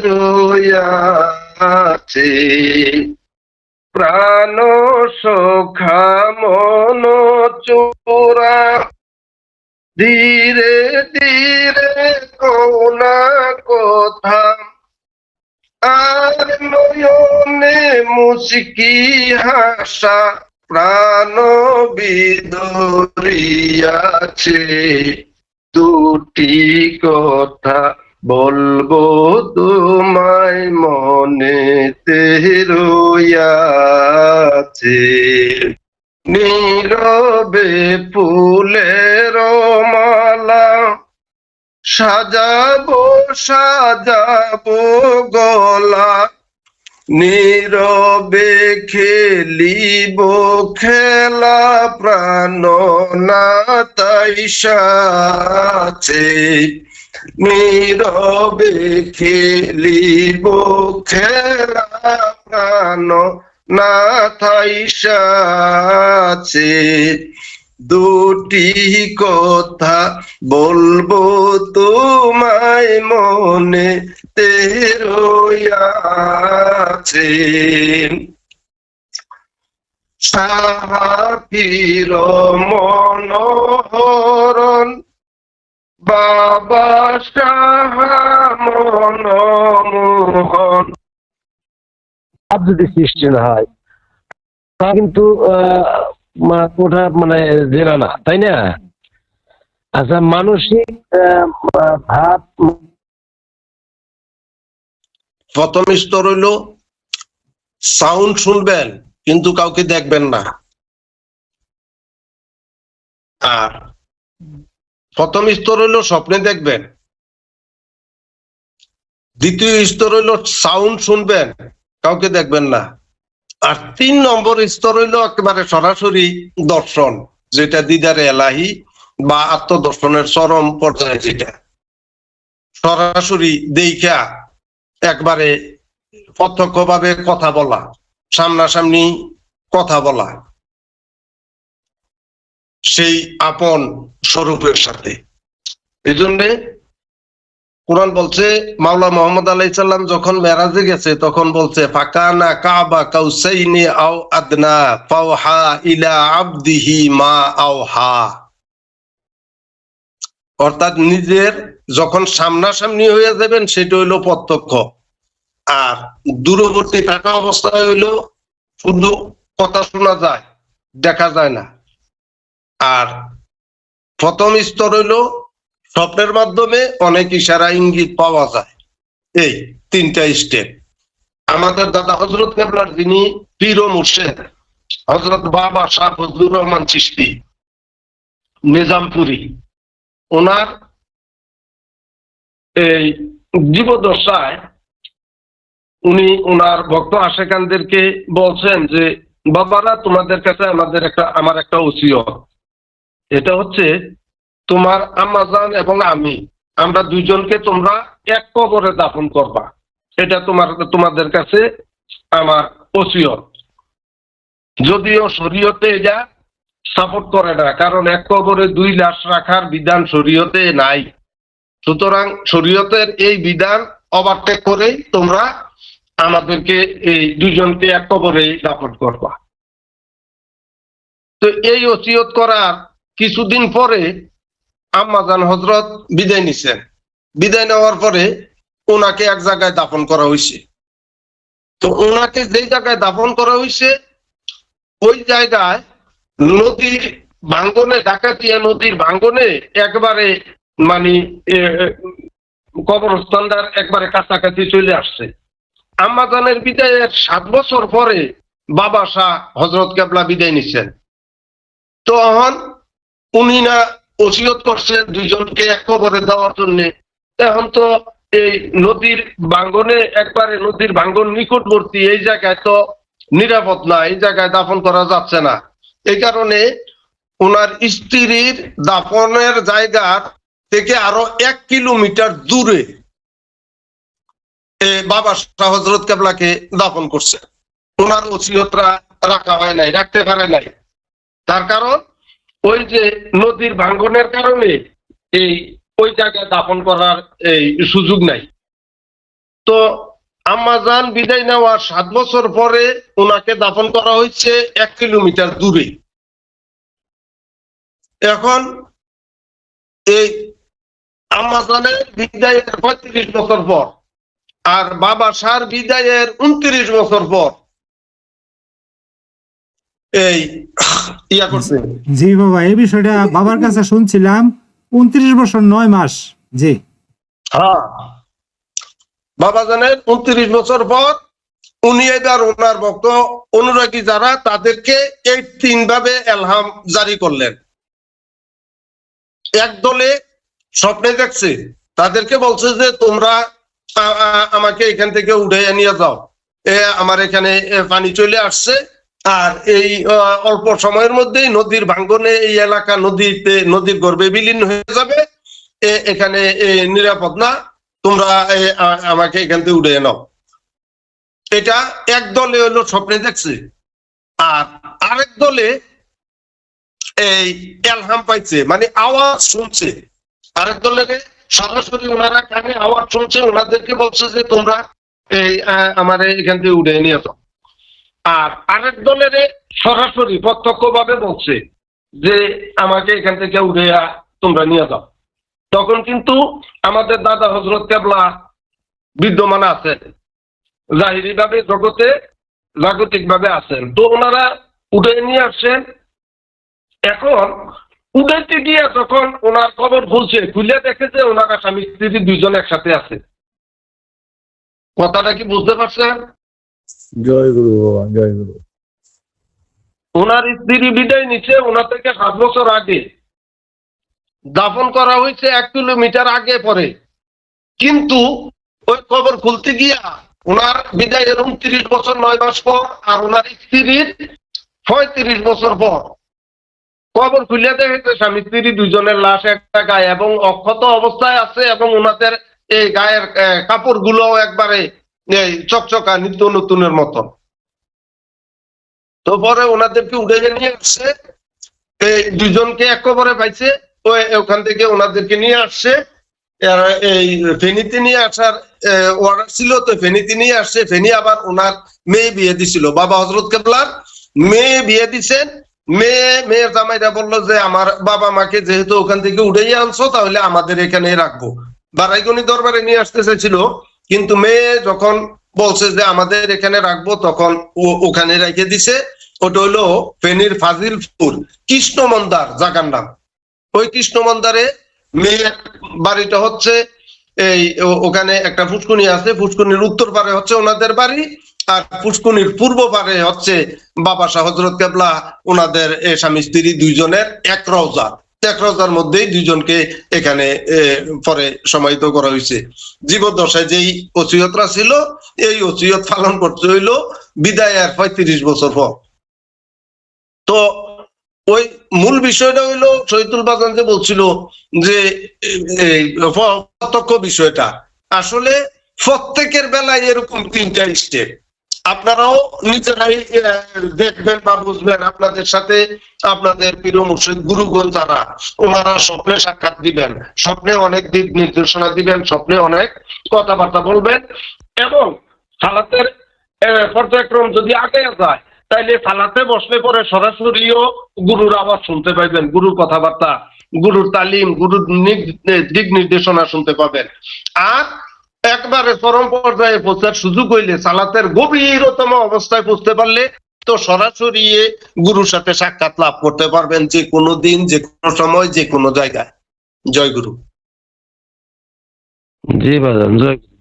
রইয়াছে, প্রাণ সখা মন চোরা ধীরে ধীরে কোনা কথা, আর নয়নে মুচকি হাসা প্রাণ বিদরিয়াছে। দুটি কথা বলবো তোমায় মনেতে রইয়াছে, নীরবে ফুলের মালা সাজাবো সাজাবো গলা, নীরবে খেলিব খেলা প্রাণ না তাইসাছে। নীরবে খেলিব খেলা প্রাণ না তাইসাছে। দুটি কথা বলবো তোমায় মনেতে রইয়াছে, সাহাবীর মনোহরণ বাবা সাহা মনমোহন। ভাব যদি সৃষ্টি না হয় তা কিন্তু ওটা মানে জেনা না, তাই না? আচ্ছা, মানসিক ভাব প্রথম স্তর হইলো সাউন্ড শুনবেন কিন্তু কাউকে দেখবেন না। আর প্রথম স্তর হইলো স্বপ্নে দেখবেন। দ্বিতীয় স্তর হইলো সাউন্ড শুনবেন, কাউকে দেখবেন না। আর 3 নম্বর স্তর হইলো একেবারে সরাসরি দর্শন, যেটা দিদারে এলাহি বা আত্মদর্শনের চরম পর্যায়ে, যেটা সরাসরি দেখা একবারে প্রত্যক্ষভাবে কথা বলা, সামনাসামনি কথা বলা। সেই আপন স্বরূপের সাথে। এই জন্যে কোরআন বলছে, মাওলা মোহাম্মদ আলাইহিস সালাম যখন মেরাজে গেছে তখন বলছে ফাকানা কাবা কাউসাইনি আও আদনা ফাওহা ইলা আবদিহি মা আওহা। অর্থাৎ নিজের যখন সামনাসামনি হয়ে যাবেন সেটা হইলো প্রত্যক্ষ, আর দূরবর্তী থাকা অবস্থায় হইলো শুধু কথা শোনা যায়, দেখা যায় না। আর প্রথম স্তর হইলো স্বপ্নের মাধ্যমে অনেক ইশারা ইঙ্গিত পাওয়া যায়। এই তিনটা স্টেপ। আমাদের দাদা হযরত কেবলার যিনি পীর ও মুর্শিদ হযরত বাবা শাহ ফজলুর রহমান চিশতি নিজামপুরি, ওনার এই জীবদশায় উনি ওনার ভক্ত আশেকানদেরকে বলছেন যে বাবারা, তোমাদের কাছে আমার একটা ওসিয়ত। এটা হচ্ছে তোমার আম্মাজান এবং আমরা দুইজনকে তোমরা এক কবরে দাফন করবা। এটা তোমাদের কাছে আমার ওসিয়ত। যদিও শরীয়তে এটা সাপোর্ট করে না, কারণ এক কবরে 2 লাশ রাখার বিধান শরীয়তে নাই। সুতরাং শরীয়তের এই বিধান ওভারটেক করেই তোমরা আমাদেরকে এই দুইজনকে এক কবরে দাফন করবা। তো এই ওসিয়ত করার কিছুদিন পরে আম্মাজান হযরত বিদায় নিছেন। বিদায় নেওয়ার পরে ওনাকে এক জায়গায় দাফন করা হয়েছে। তো ওনাকে যেই জায়গায় দাফন করা হয়েছে ওই জায়গায় নদীর ভাঙ্গনে, ডাকাতিয়া নদীর ভাঙ্গনে একবারে মানে কবরস্থানটার একবারে কাছাকাছি চলে আসছে। আম্মাজানের বিদায়ের 7 বছর পরে বাবা শাহ হযরত কেবলা বিদায় নিছেন। তখন উনি না ওসিয়ত করছেন দুইজনকে এক কবরে দেওয়ার জন্য। এখন তো এই নদীর ভাঙ্গনে, একবারে নদীর ভাঙ্গন নিকটবর্তী, এই জায়গায় তো নিরাপদ না, এই জায়গায় দাফন করা যাচ্ছে না। এই কারণে ওনার স্ত্রীর দাফনের জায়গা থেকে আরো 1 কিলোমিটার দূরে বাবা শাহ হযরত কেবলাকে দাফন করছে। ওনার ওসিয়তরা রাখা হয় নাই, রাখতে পারে নাই। তার কারণ ওই যে নদীর ভাঙ্গনের কারণে ওই জায়গায় দাফন করার এই সুযোগ নাই। তো আম্মাজান বিদায় নেওয়ার 7 বছর পরে ওনাকে দাফন করা হয়েছে 1 কিলোমিটার দূরে। এখন এই আম্মাজানের বিদায়ের 35 বছর পর আর বাবা শাহর বিদায়ের 29 বছর পর এই ইয়া করছে। জি বাবা, এই বিষয়টা বাবার কাছে শুনছিলাম, 29 বছর 9 মাস। জি হ্যাঁ, বাবাজানের 29 বছর পর উনি এবার ওনার ভক্ত অনুরাগী যারা তাদেরকে এই 3 ভাবে এলহাম জারি করলেন। একদলে স্বপ্নে দেখছে, তাদেরকে বলছে যে তোমরা আমাকে এখান থেকে উঠে নিয়ে যাও, আমার এখানে পানি চলে আসছে, আর এই অল্প সময়ের মধ্যেই নদীর ভাঙ্গনে এই এলাকা নদীর গর্ভে বিলীন হয়ে যাবে, এখানে নিরাপদ না, তোমরা আমাকে এখান থেকে উঠে নাও। এটা এক দলে হলো স্বপ্নে দেখছে, আর আরেক দলে এই এলহাম পাইছে, মানে আওয়াজ শুনছে। আরেক দলের সরাসরি ওনারা কানে আওয়াজ শুনছে, ওনাদেরকে বলছে যে তোমরা আমার এখান থেকে উঠে নিয়ে যাও। আর আরেক দলের সরাসরি প্রত্যক্ষ ভাবে বলছে যে আমাকে এখান থেকে উঠে তোমরা নিয়ে যাও। তখন কিন্তু আমাদের দাদা হযরত কেবলা বিদ্যমান আছেন, জাহিরি ভাবে জগতে, জাগতিক ভাবে আছেন। তো ওনারা উঠে নিয়ে আসছেন। এখন উঠাইতে গিয়ে যখন ওনার কবর খুলে দেখে যে ওনারা স্বামী স্ত্রী 2 জন একসাথে আছে। কথাটা কি বুঝতে পারছেন? জয় গুরু বাবা, জয় গুরু। ওনার স্ত্রী বিদায় নিচ্ছে, ওনার থেকে 7 বছর আগে দাফন করা হয়েছে 1 কিলোমিটার আগে পরে। কিন্তু ওই কবর খুলতে গিয়া ওনার বিদায়ের 29 বছর 9 মাস পর, আর ওনার স্ত্রীর 35 বছর পর কবর খুলে দেখেছে স্বামী স্ত্রী 2 জনের লাশ একটা গায়ে এবং অক্ষত অবস্থায় আছে, এবং ওনাদের এই গায়ের কাপড় গুলো একবারে চকচকা নিত্য নতুনের মতন। তো পরে ওনাদেরকে উঠে নিয়ে আসছে। এই দুজনকে এক কবরে পাইছে, ওখান থেকে ওনাদেরকে নিয়ে আসছে। এই ফেনীতে নিয়ে আসার অর্ডার ছিল, তো ফেনীতে নিয়ে আসছে। ফেনী আবার ওনার মেয়ে বিয়ে দিছিল, বাবা হযরত কেবলার মেয়ে বিয়ে দিছেন। মেয়ের জামাইরা বললো যে আমার বাবা মাকে যেহেতু ওখান থেকে উঠেই আনছো, তাহলে আমাদের এখানে রাখবো। বারাইগনি দরবারে নিয়ে আসতে চাইছিল, কিন্তু মেয়ে যখন বলছে যে আমাদের এখানে রাখবো, তখন ওখানে রেখে দিছে। ওটা হলো ফেনীর ফাজিলপুর কৃষ্ণমন্দার জায়গার নাম। ওই কৃষ্ণমন্দারে মেয়ের বাড়িটা হচ্ছে এই ওখানে একটা ফুসকুনি আছে, ফুসকুনির উত্তর পারে হচ্ছে ওনাদের বাড়ি, আর ফুসকুনির পূর্ব পারে হচ্ছে বাবা শাহ হযরত কেবলা ওনাদের স্বামী স্ত্রী দুইজনের এক রওজার মধ্যেই দুইজনকে এখানে পরে সমাহিত করা হয়েছে। জীবদ্দশায় যেই ওসিয়তরা ছিল, এই ওসিয়ত পালন করতে হইলো বিদায়ের 35 বছর পর। তো ওই মূল বিষয়টা হইলো শহীদুল বাজান যে বলছিল যে প্রত্যক্ষ বিষয়টা, আসলে প্রত্যেকের বেলায় এরকম 3টা স্টেপ। আপনারাও নিজেরাই দেখবেন বা বুঝবেন, আপনাদের সাথে আপনাদের প্রিয় মুর্শিদ গুরুগণ যারা, ওনারা স্বপ্নে সাক্ষাৎ দিবেন, স্বপ্নে অনেক দিক নির্দেশনা দিবেন, স্বপ্নে অনেক কথাবার্তা বলবেন। এবং সালাতের পর্যায়ক্রম যদি আগে যায়, তাইলে সালাতে বসলে পরে সরাসরিও গুরুর আওয়াজ শুনতে পাইবেন, গুরুর কথাবার্তা, গুরুর তালিম, গুরুর দিক নির্দেশনা শুনতে পাবেন। আর একবারে চরম পর্যায়ে পৌঁছার সুযোগ হইলে, সালাতের গভীরতম অবস্থায় পৌঁছতে পারলে, তো সরাসরি গুরুর সাথে সাক্ষাৎ লাভ করতে পারবেন, যে কোনো দিন, যে কোনো সময়, যে কোনো জায়গায়। জয় গুরু। জি বাজান, জয় গুরু।